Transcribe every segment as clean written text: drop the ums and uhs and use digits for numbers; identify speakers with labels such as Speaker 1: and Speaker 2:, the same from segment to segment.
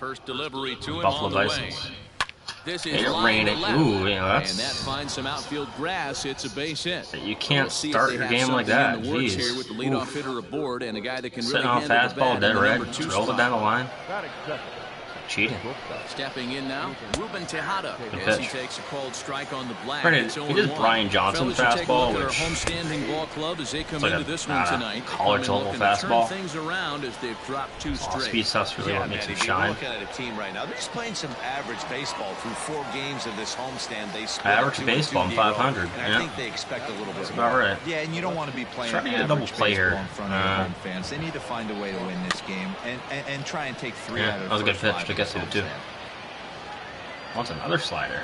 Speaker 1: First delivery to him
Speaker 2: Buffalo
Speaker 1: on the
Speaker 2: Bisons.
Speaker 1: way. This is
Speaker 2: Ain't raining. Ooh, you know, that's...
Speaker 1: And that finds some outfield grass. It's a base hit.
Speaker 2: You can't start your game like that. Jeez.
Speaker 1: Here with the leadoff hitter aboard and a guy that can
Speaker 2: sitting
Speaker 1: really
Speaker 2: on fastball, dead red, drilled it down the line. Cheating.
Speaker 1: Stepping in now, Ruben Tejada as he takes a called strike on the black.
Speaker 2: He does Brian Johnson fastball, which
Speaker 1: homestanding ball club as they come
Speaker 2: like
Speaker 1: into this one tonight.
Speaker 2: College level fastball.
Speaker 1: Things around as they've dropped 2 straight.
Speaker 2: Speed stuff's really what makes him shine.
Speaker 3: Looking at a team right now, they're just playing some average baseball through 4 games of this homestand. They
Speaker 2: average baseball in 500.
Speaker 3: I think they expect a little bit.
Speaker 2: That's about right.
Speaker 3: Yeah, and you don't want to be playing
Speaker 2: trying to get a double play here
Speaker 3: in front of home fans. They need to find a way to win this game and try and take 3 out of the
Speaker 2: that was a good
Speaker 3: first
Speaker 2: pitch
Speaker 3: 5
Speaker 2: to get to it too. Wants another slider.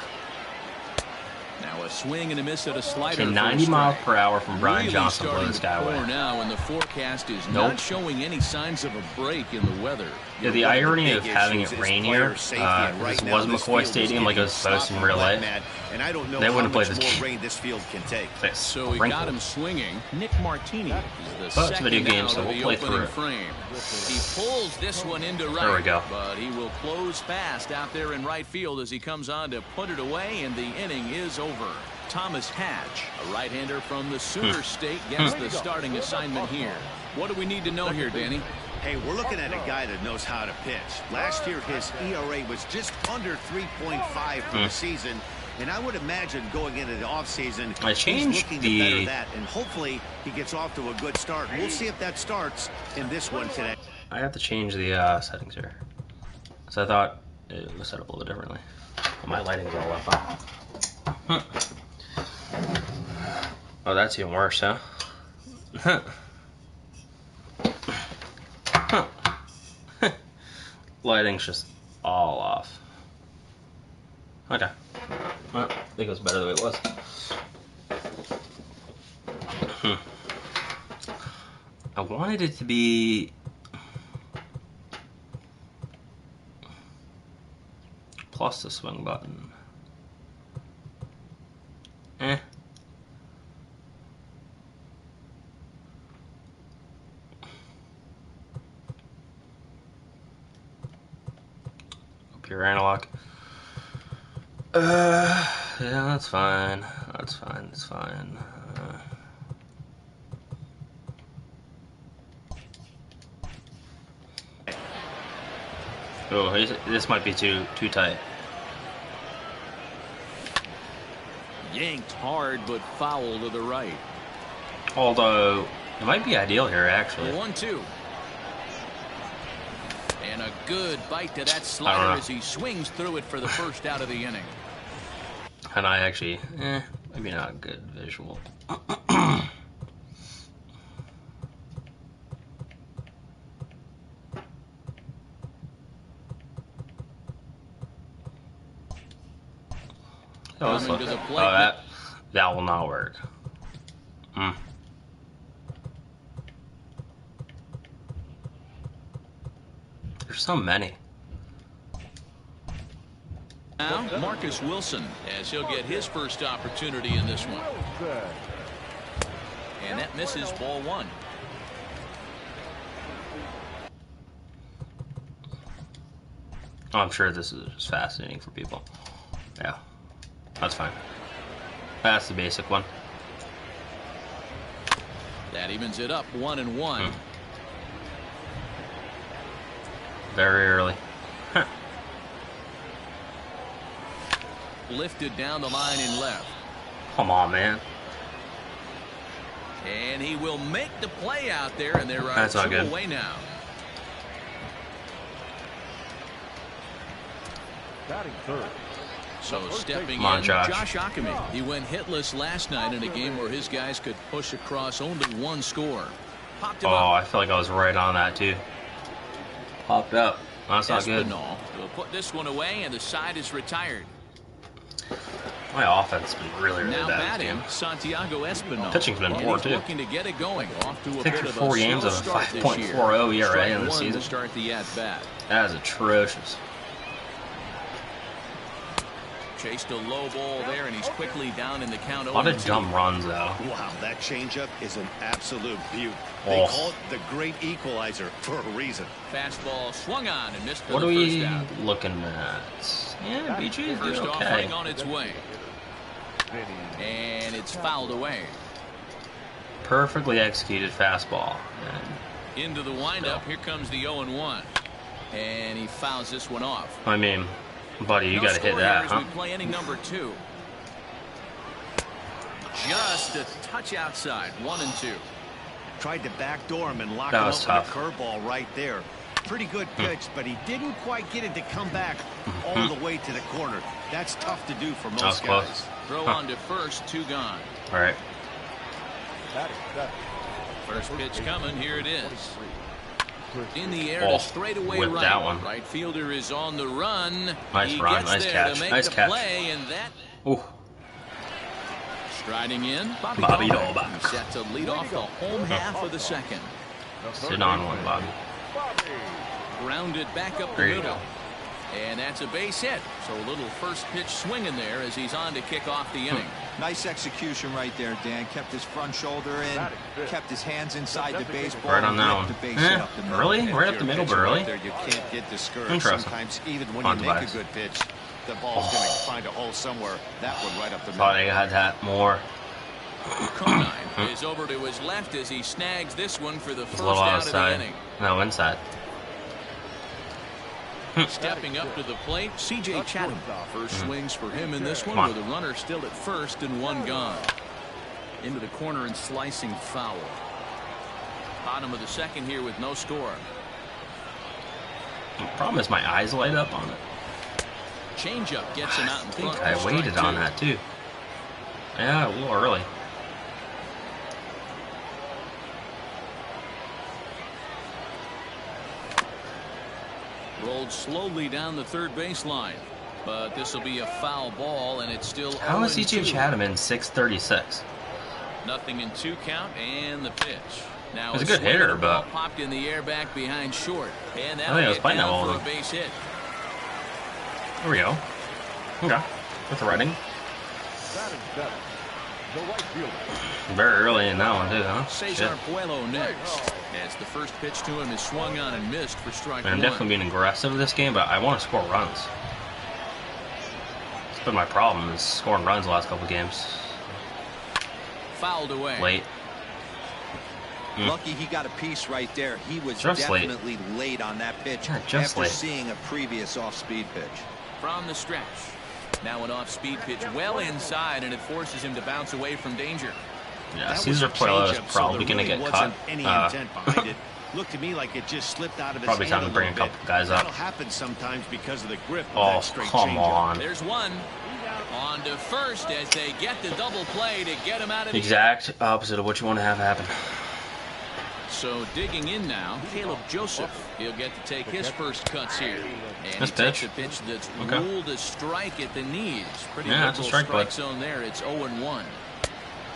Speaker 1: Now a swing and a miss at a slider.
Speaker 2: Okay, 90 miles per hour from Brian
Speaker 1: really
Speaker 2: Johnson blow this guy away.
Speaker 1: Now, and the forecast is not showing any signs of a break in the weather.
Speaker 2: Yeah, the irony of having it rain here, this was McCoy Stadium like it was supposed to in real life.
Speaker 3: And I don't know
Speaker 2: they wouldn't
Speaker 3: how
Speaker 2: play
Speaker 3: much
Speaker 2: this
Speaker 3: more rain this field can take.
Speaker 1: So we got him swinging. Nick Martini is the
Speaker 2: but it's a video game, so we'll play through it.
Speaker 1: Frame. He pulls this one into right.
Speaker 2: There we go.
Speaker 1: But he will close fast out there in right field as he comes on to put it away, and the inning is over. Thomas Hatch, a right-hander from the Sooner State, gets the starting assignment here. What do we need to know here, Danny?
Speaker 3: Hey, we're looking at a guy that knows how to pitch. Last year, his ERA was just under 3.5 for the season. And I would imagine going into the offseason,
Speaker 2: I changed
Speaker 3: he's looking to better that, and hopefully he gets off to a good start. We'll see if that starts in this one today.
Speaker 2: I have to change the settings here. So I thought it was set up a little differently. Well, my lighting's all up. Huh. Oh, that's even worse, huh? Lighting's just all off. Okay. Well, I think it was better the way it was. I wanted it to be plus the swing button. Pure analog. Yeah, that's fine. That's fine. That's fine. Oh, this might be too tight.
Speaker 1: Yanked hard, but foul to the right.
Speaker 2: Although it might be ideal here, actually.
Speaker 1: 1-2. And a good bite to that slider as he swings through it for the first out of the inning.
Speaker 2: And I actually, maybe not a good visual. That will not work. There's so many.
Speaker 1: Now, Marcus Wilson, as he'll get his first opportunity in this one. And that misses ball 1.
Speaker 2: Oh, I'm sure this is just fascinating for people. Yeah, that's fine. That's the basic one.
Speaker 1: That evens it up 1-1.
Speaker 2: Very early.
Speaker 1: Lifted down the line in left.
Speaker 2: Come on, man.
Speaker 1: And he will make the play out there, and there are 2 away now.
Speaker 4: Batting third.
Speaker 1: So stepping in, Josh Ackerman. He went hitless last night in a game where his guys could push across only 1 score. Popped him up.
Speaker 2: I feel like I was right on that too. Popped up. That's not good.
Speaker 1: Will put this one away, and the side is retired.
Speaker 2: My offense has been really
Speaker 1: now
Speaker 2: bad.
Speaker 1: Batting, Santiago Espinal.
Speaker 2: Pitching's been poor too.
Speaker 1: Looking to get it going. Off to a
Speaker 2: bit of 4 games of a 5.40 ERA in the season.
Speaker 1: To start the at bat.
Speaker 2: That is atrocious.
Speaker 1: Chased a low ball there, and he's quickly down in the count.
Speaker 2: A lot of dumb runs, though.
Speaker 3: Wow, that changeup is an absolute beaut. They call it the great equalizer for a reason.
Speaker 1: Fastball swung on and missed for
Speaker 2: What
Speaker 1: the
Speaker 2: are we
Speaker 1: first out.
Speaker 2: looking at? Yeah, BG is
Speaker 1: First
Speaker 2: doing okay.
Speaker 1: offering on its way. And it's fouled away.
Speaker 2: Perfectly executed fastball. And
Speaker 1: Into the windup. Here comes the 0-1. And he fouls this one off.
Speaker 2: I mean, buddy, you
Speaker 1: No
Speaker 2: got to hit
Speaker 1: score
Speaker 2: that,
Speaker 1: here
Speaker 2: huh?
Speaker 1: as we play inning number 2. Just a touch outside. 1-2.
Speaker 3: Tried to backdoor him and lock
Speaker 2: That
Speaker 3: him
Speaker 2: was
Speaker 3: up
Speaker 2: tough.
Speaker 3: with a curveball right there. Pretty good pitch, but he didn't quite get it to come back all the way to the corner. That's tough to do for
Speaker 2: That was
Speaker 3: most
Speaker 2: close.
Speaker 3: guys.
Speaker 1: Throw on to first. 2 gone.
Speaker 2: All right.
Speaker 1: First pitch coming. Here it is. In the air
Speaker 2: Oh,
Speaker 1: to straightaway
Speaker 2: whipped
Speaker 1: right.
Speaker 2: that one.
Speaker 1: Right fielder is on the run.
Speaker 2: Nice
Speaker 1: He
Speaker 2: run,
Speaker 1: gets
Speaker 2: nice
Speaker 1: there
Speaker 2: catch,
Speaker 1: to make
Speaker 2: nice
Speaker 1: the
Speaker 2: catch.
Speaker 1: play, and that
Speaker 2: Ooh,
Speaker 1: striding in.
Speaker 2: Bobby
Speaker 1: Dahlbeck,
Speaker 2: Dahlbeck.
Speaker 1: who's set to lead off the home half of the second.
Speaker 2: sit on one, Bobby.
Speaker 1: Grounded back up the
Speaker 2: There you
Speaker 1: middle.
Speaker 2: go.
Speaker 1: And that's a base hit. So a little first pitch swinging there as he's on to kick off the inning.
Speaker 4: Nice execution right there, Dan. Kept his front shoulder in, kept his hands inside the baseball.
Speaker 2: Right on that one.
Speaker 4: The base hit up the middle.
Speaker 2: Really?
Speaker 3: If
Speaker 2: Right up
Speaker 3: you're
Speaker 2: the middle,
Speaker 3: pitching
Speaker 2: but
Speaker 3: right
Speaker 2: early?
Speaker 3: there, you can't get discouraged.
Speaker 2: Interesting.
Speaker 3: Sometimes even when
Speaker 2: On
Speaker 3: you make
Speaker 2: device.
Speaker 3: a good pitch, the ball's going to find a hole somewhere. That one right up the middle.
Speaker 2: Thought I had that more.
Speaker 1: Conine is over to his left as he snags this one for the
Speaker 2: It's
Speaker 1: first
Speaker 2: a little
Speaker 1: out of the
Speaker 2: outside.
Speaker 1: inning.
Speaker 2: No, inside.
Speaker 1: Stepping up to the plate, C.J. Chatham. First swings for him in this one
Speaker 2: Come on.
Speaker 1: with a runner still at first and 1 gone. Into the corner and slicing foul. Bottom of the second here with no score.
Speaker 2: The problem is my eyes light up on it.
Speaker 1: Changeup gets him out in
Speaker 2: I think
Speaker 1: front.
Speaker 2: I
Speaker 1: for strike
Speaker 2: waited on
Speaker 1: 2.
Speaker 2: that too. Yeah, a little early.
Speaker 1: Rolled slowly down the third baseline. But this will be a foul ball, and it's still
Speaker 2: How is
Speaker 1: 0-2.
Speaker 2: CJ Chatham in 636?
Speaker 1: Nothing in 2 count, and the pitch. Now
Speaker 2: He's a good
Speaker 1: swing
Speaker 2: hitter,
Speaker 1: and the ball
Speaker 2: but-
Speaker 1: popped in the air back behind short, and
Speaker 2: I
Speaker 1: that'll
Speaker 2: think I was
Speaker 1: get
Speaker 2: playing that
Speaker 1: down
Speaker 2: well
Speaker 1: for a
Speaker 2: with him.
Speaker 1: base hit.
Speaker 2: Here we go. Okay. With the writing. Very early in that one too, huh? Shit.
Speaker 1: Cesar Puello next, as the first pitch to him is swung on and missed for strike
Speaker 2: And I'm
Speaker 1: 1.
Speaker 2: definitely being aggressive in this game, but I want to score runs. It's been my problem is scoring runs the last couple of games.
Speaker 1: Fouled away.
Speaker 2: Late.
Speaker 4: Lucky he got a piece right there. He was
Speaker 2: Just late.
Speaker 4: definitely late on that pitch
Speaker 2: Yeah, just
Speaker 4: after
Speaker 2: late.
Speaker 4: seeing a previous off-speed pitch.
Speaker 1: From the stretch. Now an off-speed pitch well inside, and it forces him to bounce away from danger.
Speaker 2: Yeah,
Speaker 3: That was
Speaker 2: Cesar
Speaker 3: a
Speaker 2: Puello is
Speaker 3: changeup, so
Speaker 2: probably
Speaker 3: there
Speaker 2: going to
Speaker 3: really
Speaker 2: get
Speaker 3: wasn't
Speaker 2: cut.
Speaker 3: any intent behind it. Looked to me like it just slipped out of his
Speaker 2: Probably
Speaker 3: hand
Speaker 2: time to bring a
Speaker 3: little
Speaker 2: couple
Speaker 3: bit.
Speaker 2: guys up.
Speaker 3: That'll happen sometimes because of the grip of
Speaker 2: Oh,
Speaker 3: that straight
Speaker 2: come
Speaker 3: changeup.
Speaker 2: on.
Speaker 1: There's one. On to first as they get the double play to get him out of the
Speaker 2: Exact opposite of what you want to have happen.
Speaker 1: So digging in now, Caleb Joseph. He'll get to take his first cuts here. And
Speaker 2: Nice
Speaker 1: he takes a
Speaker 2: pitch.
Speaker 1: pitch that's
Speaker 2: Okay.
Speaker 1: ruled a strike at the knees. Pretty
Speaker 2: Yeah, that's a
Speaker 1: liberal
Speaker 2: strike,
Speaker 1: strike
Speaker 2: bud.
Speaker 1: zone there. It's 0-1.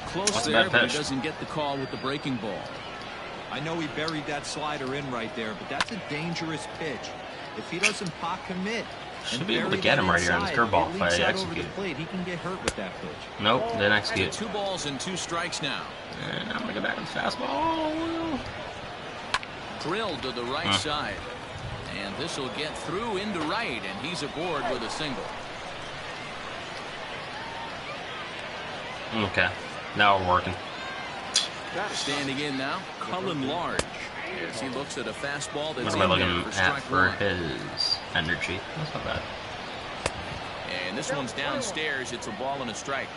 Speaker 1: Close
Speaker 2: That's a
Speaker 1: there,
Speaker 2: bad
Speaker 1: but he
Speaker 2: pitch.
Speaker 1: doesn't get the call with the breaking ball.
Speaker 4: I know he buried that slider in right there, but that's a dangerous pitch. If he doesn't pop commit,
Speaker 2: Should
Speaker 4: and
Speaker 2: be able to
Speaker 4: bury
Speaker 2: get
Speaker 4: that
Speaker 2: him right here on this
Speaker 4: inside,
Speaker 2: curveball
Speaker 4: it
Speaker 2: if I
Speaker 4: leaks out over
Speaker 2: execute.
Speaker 4: the plate. He can get hurt with that pitch.
Speaker 2: Nope, didn't execute.
Speaker 1: 2 balls and 2 strikes now.
Speaker 2: And I'm going to go back with fastball.
Speaker 1: Drilled to the right side. And this will get through into right, and he's aboard with a single.
Speaker 2: Okay, now we're working.
Speaker 1: Standing in now, Cullen Large. As he looks at a fastball that's
Speaker 2: What am I
Speaker 1: in there
Speaker 2: looking
Speaker 1: for
Speaker 2: at
Speaker 1: strike
Speaker 2: for
Speaker 1: 1.
Speaker 2: his energy? That's not bad.
Speaker 1: And this one's downstairs. It's a ball and a strike.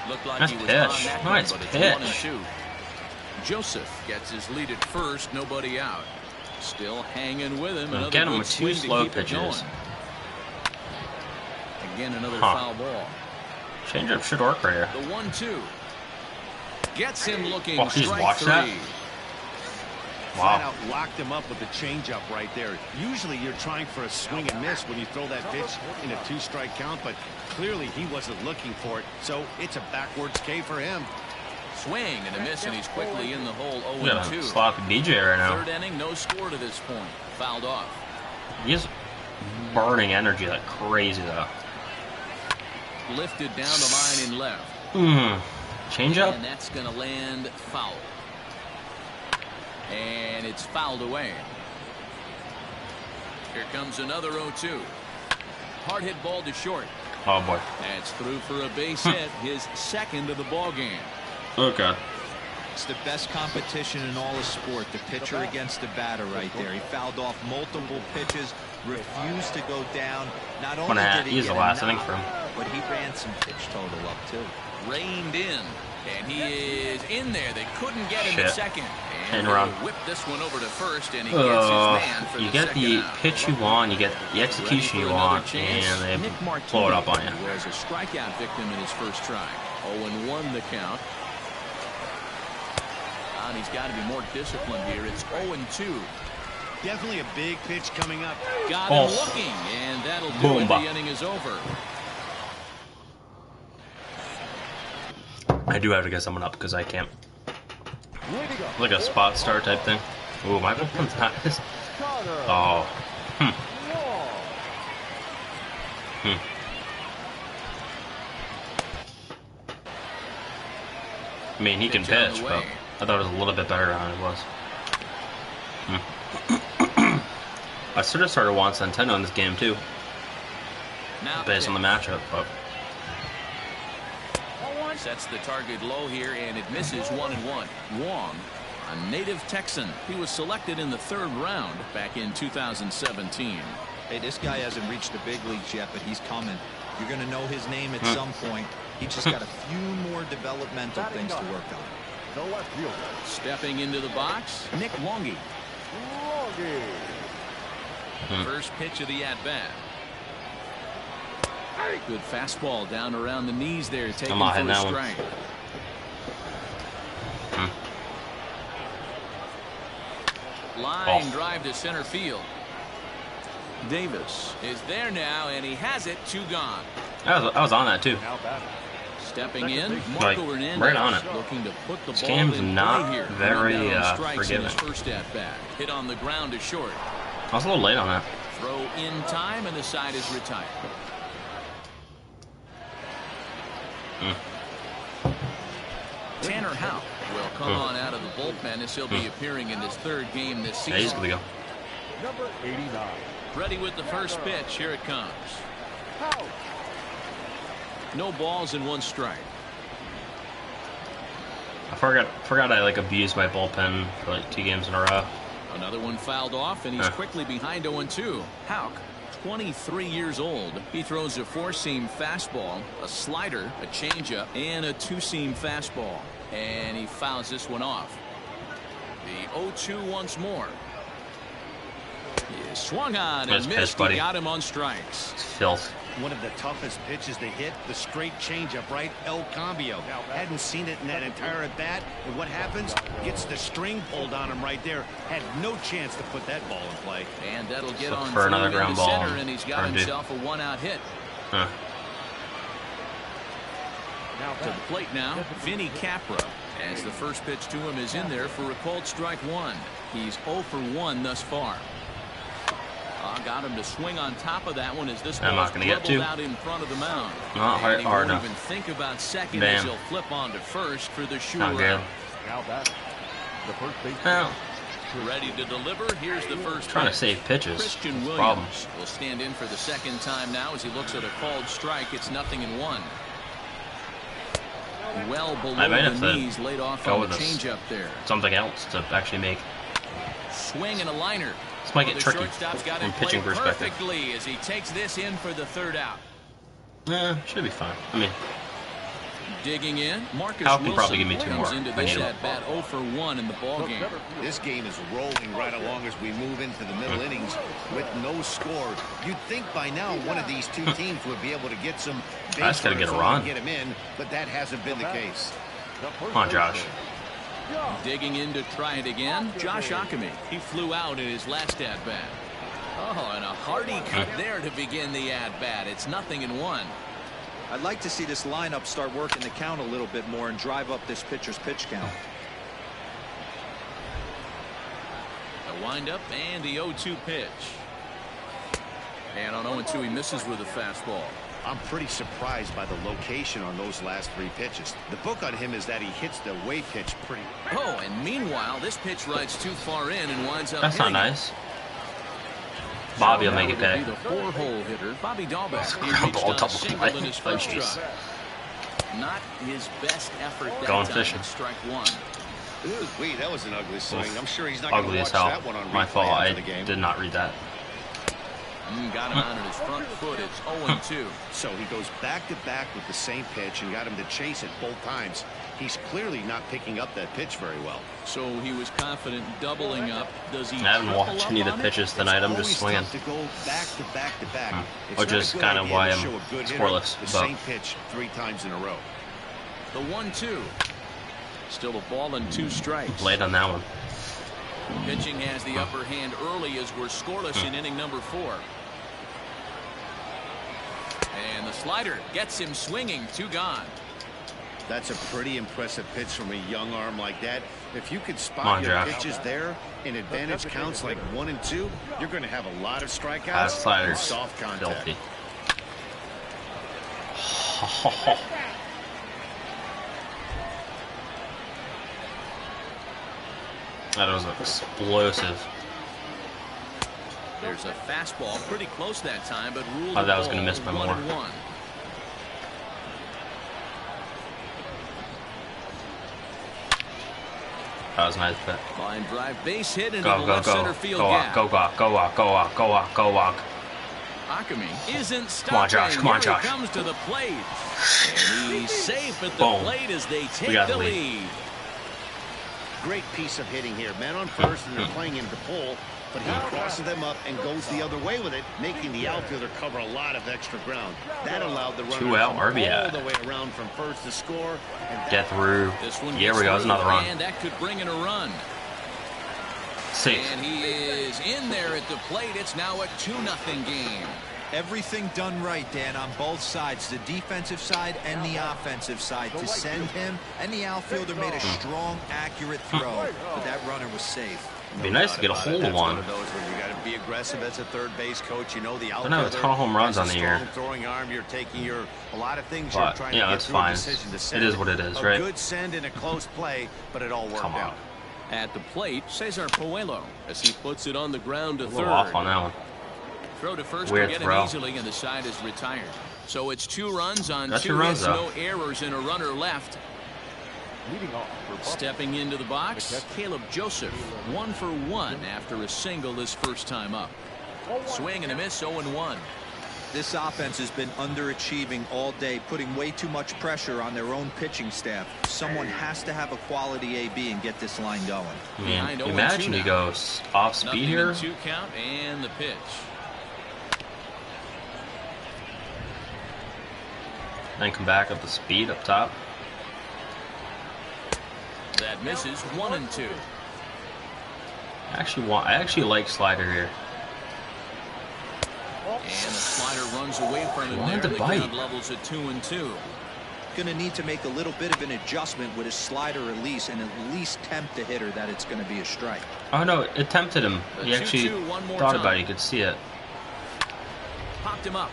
Speaker 1: Looked like
Speaker 2: Nice
Speaker 1: he was
Speaker 2: pitch.
Speaker 1: on that
Speaker 2: Nice
Speaker 1: one, but
Speaker 2: pitch.
Speaker 1: it's 1-2. Joseph gets his lead at first. Nobody out. Still hanging with him. Another
Speaker 2: Get him
Speaker 1: good
Speaker 2: with 2
Speaker 1: swing to
Speaker 2: slow
Speaker 1: keep it going.
Speaker 2: pitches.
Speaker 1: Again, another
Speaker 2: Huh.
Speaker 1: foul ball.
Speaker 2: Changeup should work right here.
Speaker 1: The 1-2 gets him looking.
Speaker 2: Oh, he's
Speaker 1: strike
Speaker 2: watched
Speaker 1: 3.
Speaker 2: that?
Speaker 3: Flat
Speaker 2: Wow.
Speaker 3: out locked him up with the changeup right there. Usually you're trying for a swing and miss when you throw that pitch in a 2-strike count, but clearly he wasn't looking for it, so it's a backwards K for him.
Speaker 1: Swing and a miss, and he's quickly in the hole.
Speaker 2: We got
Speaker 1: 0-2.
Speaker 2: a sloppy DJ right now.
Speaker 1: Third inning, no score to this point. Fouled off.
Speaker 2: He's burning energy like crazy though.
Speaker 1: Lifted down the line and left.
Speaker 2: Change up.
Speaker 1: And that's going to land foul. And it's fouled away. Here comes another 0-2. Hard hit ball to short.
Speaker 2: Oh boy.
Speaker 1: That's through for a base hit, his second of the ball game.
Speaker 2: Oh god.
Speaker 4: It's the best competition in all of sport, the pitcher against the batter right there. He fouled off multiple pitches, refused to go down. Not only did he get a knock, but he ran some pitch total up too.
Speaker 1: Reined in, and he is in there. They couldn't get him at second. And whip this one over to first, and he gets his man for
Speaker 2: you get the pitch you want, you get the execution you want, and they blow it up on you.
Speaker 1: He was a strikeout victim in his first try. 0-1 the count. And he's got to be more disciplined here. It's 0-2.
Speaker 3: Definitely a big pitch coming up.
Speaker 1: Got him looking, and that'll do it. The inning is over.
Speaker 2: I do have to get someone up because I can't. Like a spot star type thing. Ooh, my bullpen's nice. Oh. I mean, he can pitch, but I thought it was a little bit better than it was. I sort of started wanting Centeno in this game too, based on the matchup. But
Speaker 1: sets the target low here, and it misses 1-1. Wong, a native Texan. He was selected in the 3rd round back in 2017.
Speaker 4: Hey, this guy hasn't reached the big leagues yet, but he's coming. You're going to know his name at some point. He just got a few more developmental things to work on.
Speaker 5: The left fielder.
Speaker 1: Stepping into the box, Nick Longy. First pitch of the at-bat. Good fastball down around the knees there, taking for a strike. Line drive to center field. Davis is there now, and he has it. 2 gone.
Speaker 2: I was on that too.
Speaker 1: Stepping in,
Speaker 2: like, right on it.
Speaker 1: Looking to put the
Speaker 2: this
Speaker 1: ball
Speaker 2: game's
Speaker 1: in
Speaker 2: not
Speaker 1: here.
Speaker 2: very
Speaker 1: forgiving. First at bat, hit on the ground to short.
Speaker 2: I was a little late on that.
Speaker 1: Throw in time, and the side is retired. Tanner Houck will come on out of the bullpen as he'll be appearing in his 3rd game this season.
Speaker 2: Yeah, he's gonna go.
Speaker 5: Number 89.
Speaker 1: Ready with the first pitch. Here it comes. No balls and 1 strike.
Speaker 2: I forgot I like abused my bullpen for like 2 games in a row.
Speaker 1: Another one fouled off, and he's quickly behind 0-2. Houck, 23 years old. He throws a 4-seam fastball, a slider, a changeup, and a 2-seam fastball. And he fouls this one off. The 0-2 once more. He swung on and missed. He got him on strikes.
Speaker 2: It's filth.
Speaker 3: One of the toughest pitches to hit, the straight changeup, right? El Cambio. Hadn't seen it in that entire at bat. And what happens? Gets the string pulled on him right there. Had no chance to put that ball in play.
Speaker 1: And that'll get on
Speaker 2: for another ground ball.
Speaker 1: Center, and he's got himself a 1-out hit. To the plate now, Vinny Capra. As the first pitch to him is in there for a called strike 1. He's 0 for 1 thus far. Got him to swing on top of that one as this ball dribbled out in front of the mound.
Speaker 2: Not hard enough.
Speaker 1: Even think about second as he'll flip on to first for the sure out.
Speaker 5: Now back. The first base.
Speaker 1: Ready to deliver. Here's the first.
Speaker 2: Trying to save pitches.
Speaker 1: Christian Williams will stand in for the 2nd time now as he looks at a called strike. It's 0-1. Well below the knees, laid off on the changeup there.
Speaker 2: Something else to actually make.
Speaker 1: Swing and a liner.
Speaker 2: This might get tricky from pitching perspective.
Speaker 1: Perfectly as he takes this in for the 3rd out.
Speaker 2: Should be fine. I mean,
Speaker 1: digging in, Marcus
Speaker 2: Hal can probably give me 2 more.
Speaker 1: Into this at bat 0 for 1 in the ball game.
Speaker 3: This game is rolling right along as we move into the middle innings with no score. You'd think by now one of these 2 teams would be able to get some base
Speaker 2: gotta get a run.
Speaker 3: Get him in, but that hasn't been the case.
Speaker 2: Come on, Josh.
Speaker 1: Digging in to try it again, Josh Ockamy. He flew out in his last at-bat. Oh, and a hearty cut there to begin the at-bat. It's 0-1.
Speaker 4: I'd like to see this lineup start working the count a little bit more and drive up this pitcher's pitch count.
Speaker 1: The windup and the 0-2 pitch. And on 0-2, he misses with a fastball.
Speaker 3: I'm pretty surprised by the location on those last 3 pitches. The book on him is that he hits the away pitch pretty.
Speaker 1: Oh, and meanwhile, this pitch rides too far in and winds up.
Speaker 2: That's not nice. Bobby will make it pay.
Speaker 1: The 4-hole hitter, Bobby Dahlbeck. He
Speaker 2: Ground
Speaker 1: reached
Speaker 2: ball,
Speaker 1: on a
Speaker 2: double
Speaker 1: single
Speaker 2: play.
Speaker 1: in his
Speaker 2: Oh,
Speaker 1: first
Speaker 2: jeez.
Speaker 1: try. Not his best effort that
Speaker 2: Going
Speaker 1: time.
Speaker 2: fishing.
Speaker 1: It's strike 1.
Speaker 3: Ooh, wait, that was an ugly swing. I'm sure he's not going
Speaker 2: Ugly
Speaker 3: to
Speaker 2: as
Speaker 3: watch
Speaker 2: hell.
Speaker 3: that one on
Speaker 2: My
Speaker 3: replay
Speaker 2: fault.
Speaker 3: after
Speaker 2: I
Speaker 3: the game.
Speaker 2: did not read that.
Speaker 1: Got him on his front foot. It's 0-2.
Speaker 3: So he goes back to back with the same pitch and got him to chase it both times. He's clearly not picking up that pitch very well.
Speaker 1: So he was confident doubling up. Does he?
Speaker 2: I haven't
Speaker 1: triple
Speaker 2: watched
Speaker 1: up
Speaker 2: any of the
Speaker 1: on it?
Speaker 2: pitches tonight. I'm just swinging.
Speaker 3: It's always tough to go back to back to back. It's
Speaker 2: Which
Speaker 3: not a
Speaker 2: is
Speaker 3: good
Speaker 2: kind of
Speaker 3: idea
Speaker 2: why
Speaker 3: to
Speaker 2: I'm
Speaker 3: show a good hitter
Speaker 2: scoreless,
Speaker 3: the
Speaker 2: but-
Speaker 3: same pitch 3 times in a row.
Speaker 1: The 1-2. Still a ball and 2 strikes.
Speaker 2: Late on that one.
Speaker 1: Pitching has the upper hand early as we're scoreless in inning number 4. And the slider gets him swinging. 2 gone.
Speaker 3: That's a pretty impressive pitch from a young arm like that. If you could spot
Speaker 2: Come on,
Speaker 3: your
Speaker 2: Josh.
Speaker 3: pitches there in advantage counts like 1 and 2, you're going to have a lot of strikeouts
Speaker 2: That
Speaker 3: and
Speaker 2: slider's
Speaker 3: soft contact.
Speaker 2: filthy. That was explosive.
Speaker 1: There's a fastball pretty close that time, but ruled
Speaker 2: Thought that
Speaker 1: a
Speaker 2: was gonna
Speaker 1: ball,
Speaker 2: miss by more.
Speaker 1: 1-1.
Speaker 2: That was a nice bet.
Speaker 1: Line drive base hit into
Speaker 2: Go,
Speaker 1: the
Speaker 2: go,
Speaker 1: left
Speaker 2: go.
Speaker 1: center field
Speaker 2: Go
Speaker 1: gap.
Speaker 2: walk, go walk, go walk, go walk, go walk, go walk.
Speaker 1: Akami isn't stopping.
Speaker 2: Come on, Josh, come on,
Speaker 1: Here
Speaker 2: Josh.
Speaker 1: he comes to the plate. And he's safe at the
Speaker 2: Boom.
Speaker 1: plate as they take
Speaker 2: got
Speaker 1: the
Speaker 2: the lead.
Speaker 1: lead.
Speaker 3: Great piece of hitting here. Man on first, and they're playing him to pull, but he crosses them up and goes the other way with it, making the outfielder cover a lot of extra ground. That allowed the runner
Speaker 2: 2 out
Speaker 3: to come
Speaker 2: RBI.
Speaker 3: all the way around from first to score. And
Speaker 2: Get through.
Speaker 1: This one
Speaker 2: Here
Speaker 1: gets
Speaker 2: we go. There's
Speaker 1: through,
Speaker 2: another run.
Speaker 1: And that could bring in a run.
Speaker 2: Safe.
Speaker 1: And he is in there at the plate. It's now a 2-0 game.
Speaker 4: Everything done right, Dan, on both sides, the defensive side and the offensive side, to send him, and the outfielder made a strong, accurate throw, but that runner was safe.
Speaker 2: It'd be nice to get a hold of
Speaker 3: That's
Speaker 2: one.
Speaker 3: of those where you got to be aggressive as a third base coach. You know the
Speaker 2: Don't have a
Speaker 3: outfielder
Speaker 2: ton of home runs
Speaker 3: has
Speaker 2: on
Speaker 3: a
Speaker 2: the year.
Speaker 3: strong throwing arm. You're taking a lot of things
Speaker 2: But,
Speaker 3: you're trying
Speaker 2: you know,
Speaker 3: to get
Speaker 2: it's
Speaker 3: through
Speaker 2: fine.
Speaker 3: a decision to
Speaker 2: It
Speaker 3: send.
Speaker 2: is what it is,
Speaker 3: a
Speaker 2: right?
Speaker 3: good send in a close play, but it all worked
Speaker 2: Come on.
Speaker 3: out.
Speaker 1: At the plate, Cesar Puello as he puts it on the ground to
Speaker 2: A
Speaker 1: third.
Speaker 2: little off on that one.
Speaker 1: Throw to first
Speaker 2: Weird
Speaker 1: to get
Speaker 2: throw.
Speaker 1: it easily, and the side is retired. So it's 2 runs on
Speaker 2: Got
Speaker 1: 2
Speaker 2: your runs,
Speaker 1: hits,
Speaker 2: though.
Speaker 1: no errors, and a runner left.
Speaker 5: Leading off for Buffalo.
Speaker 1: Stepping into the box, Caleb Joseph, 1 for 1 after a single his first time up. Swing and a miss, 0-1.
Speaker 4: This offense has been underachieving all day, putting way too much pressure on their own pitching staff. Someone has to have a quality AB and get this line going.
Speaker 2: I mean,
Speaker 1: Behind 0-2
Speaker 2: imagine he
Speaker 1: now.
Speaker 2: goes off speed
Speaker 1: Nothing
Speaker 2: here.
Speaker 1: in 2 count, and the pitch.
Speaker 2: Then come back up the speed up top.
Speaker 1: That misses, 1-2.
Speaker 2: I actually like slider here.
Speaker 1: And the slider runs away from him
Speaker 2: Wanted
Speaker 1: there.
Speaker 2: to
Speaker 1: The
Speaker 2: bite.
Speaker 1: count levels at 2-2.
Speaker 4: Going to need to make a little bit of an adjustment with his slider release and at least tempt the hitter that it's going to be a strike.
Speaker 2: Oh no, it tempted him.
Speaker 1: The
Speaker 2: He actually
Speaker 1: 2-2 one more
Speaker 2: thought about
Speaker 1: time.
Speaker 2: it. You could see it.
Speaker 1: Popped him up.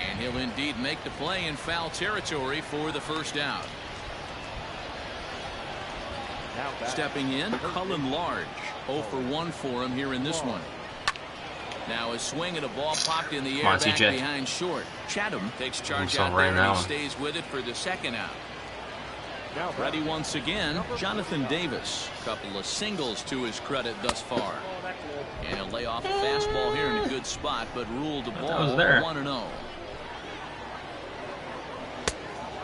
Speaker 1: And he'll indeed make the play in foul territory for the first out.
Speaker 5: Now back.
Speaker 1: Stepping in, Cullen Large. 0 for 1 for him here in this one. Now a swing and a ball popped in the air
Speaker 2: Come on,
Speaker 1: back
Speaker 2: CJ.
Speaker 1: behind short. Chatham takes charge
Speaker 2: so
Speaker 1: out
Speaker 2: right
Speaker 1: there
Speaker 2: now.
Speaker 1: and he stays with it for the second out.
Speaker 5: Now back.
Speaker 1: Ready once again, Jonathan Davis. Couple of singles to his credit thus far. And he'll lay off a fastball here in a good spot, but ruled the ball
Speaker 2: was there.
Speaker 1: 1-0.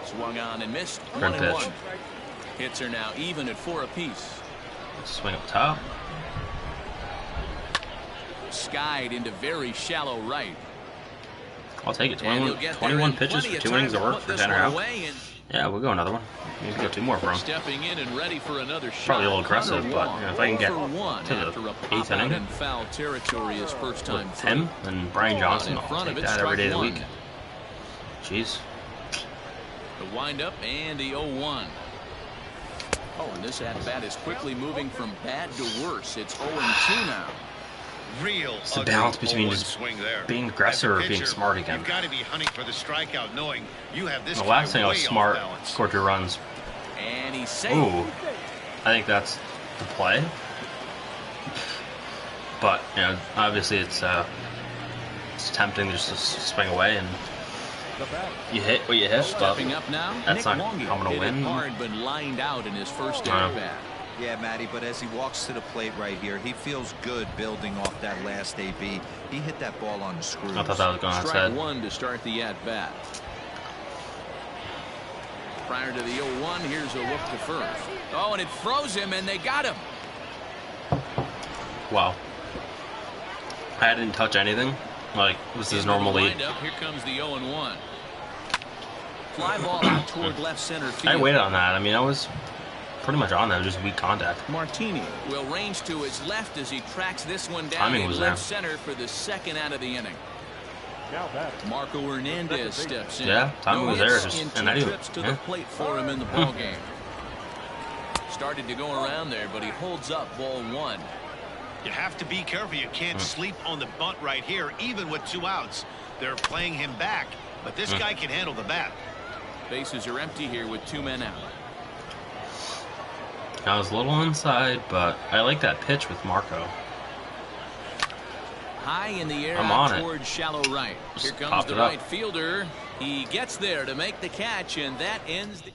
Speaker 1: Swung on and missed.
Speaker 2: Good
Speaker 1: 1-1.
Speaker 2: pitch.
Speaker 1: Hits are now even at 4 apiece.
Speaker 2: Swing up top.
Speaker 1: Skied into very shallow right.
Speaker 2: I'll take it.
Speaker 1: And he'll
Speaker 2: 21,
Speaker 1: get there
Speaker 2: 21
Speaker 1: in
Speaker 2: pitches
Speaker 1: plenty
Speaker 2: for
Speaker 1: of
Speaker 2: 2
Speaker 1: time
Speaker 2: innings
Speaker 1: to
Speaker 2: of work
Speaker 1: put
Speaker 2: for
Speaker 1: this
Speaker 2: 10
Speaker 1: one
Speaker 2: or out.
Speaker 1: away, and
Speaker 2: Yeah, we'll go another one. Maybe go 2 more for him.
Speaker 1: stepping in and ready for another shot.
Speaker 2: Probably a little aggressive,
Speaker 1: Connor
Speaker 2: but
Speaker 1: Wong,
Speaker 2: you know, if I can get
Speaker 1: 0 for 1
Speaker 2: to the
Speaker 1: after a
Speaker 2: 8th
Speaker 1: pop out
Speaker 2: inning
Speaker 1: in foul territory his first time
Speaker 2: with
Speaker 1: through.
Speaker 2: him and Brian Johnson,
Speaker 1: In
Speaker 2: I'll
Speaker 1: front of
Speaker 2: take
Speaker 1: it,
Speaker 2: that every day of the
Speaker 1: strike
Speaker 2: week.
Speaker 1: one.
Speaker 2: Jeez.
Speaker 1: The windup and the 0-1. Oh, and this at-bat is quickly moving from bad to worse. It's 0-2 now.
Speaker 3: Real
Speaker 2: It's the balance between just
Speaker 3: swing there.
Speaker 2: being aggressive or being
Speaker 3: Pitcher,
Speaker 2: smart again.
Speaker 3: You've got to be hunting for the strikeout, knowing you have this
Speaker 2: The last thing I was
Speaker 3: way off
Speaker 2: smart,
Speaker 3: balance.
Speaker 2: scored 2 runs.
Speaker 1: And he's safe.
Speaker 2: Ooh, I think that's the play. But you know, obviously it's tempting just to swing away and you hit what you hit. But
Speaker 1: Stepping up now,
Speaker 2: that's
Speaker 1: Nick
Speaker 2: not
Speaker 1: Longy
Speaker 2: I'm gonna
Speaker 1: hit it
Speaker 2: win.
Speaker 1: hard, but lined out in his first
Speaker 2: I know.
Speaker 1: at bat.
Speaker 4: Yeah, Matty, but as he walks to the plate right here, he feels good building off that last AB. He hit that ball on the screws.
Speaker 2: I thought that was going
Speaker 1: Strike
Speaker 2: outside.
Speaker 1: 1 to start the at-bat. Prior to the 0-1, here's a look to first. Oh, and it froze him, and they got him.
Speaker 2: Wow. I didn't touch anything. Like, this is normal lead.
Speaker 1: Windup, here comes the 0-1. Fly ball out toward left center field.
Speaker 2: I waited on that. I mean, I was pretty much on that. It was just weak contact.
Speaker 1: Martini will range to his left as he tracks this one down
Speaker 2: Timing
Speaker 1: in
Speaker 2: was
Speaker 1: left
Speaker 2: there.
Speaker 1: center for the second out of the inning.
Speaker 5: Now batting.
Speaker 1: Marco Hernandez steps in.
Speaker 2: Yeah, timing was there,
Speaker 1: hits
Speaker 2: just-
Speaker 1: in
Speaker 2: and I
Speaker 1: 2
Speaker 2: do.
Speaker 1: trips to
Speaker 2: Yeah.
Speaker 1: the plate for him in the ball game. Started to go around there, but he holds up ball 1.
Speaker 3: You have to be careful. You can't sleep on the bunt right here, even with 2 outs. They're playing him back, but this guy can handle the bat.
Speaker 1: Bases are empty here with 2 men out.
Speaker 2: I was a little inside, but I like that pitch with Marco.
Speaker 1: High in the air
Speaker 2: I'm
Speaker 1: out
Speaker 2: on it.
Speaker 1: towards shallow right. Here
Speaker 2: Just
Speaker 1: comes
Speaker 2: popped
Speaker 1: the
Speaker 2: it up.
Speaker 1: right fielder. He gets there to make the catch, and that ends the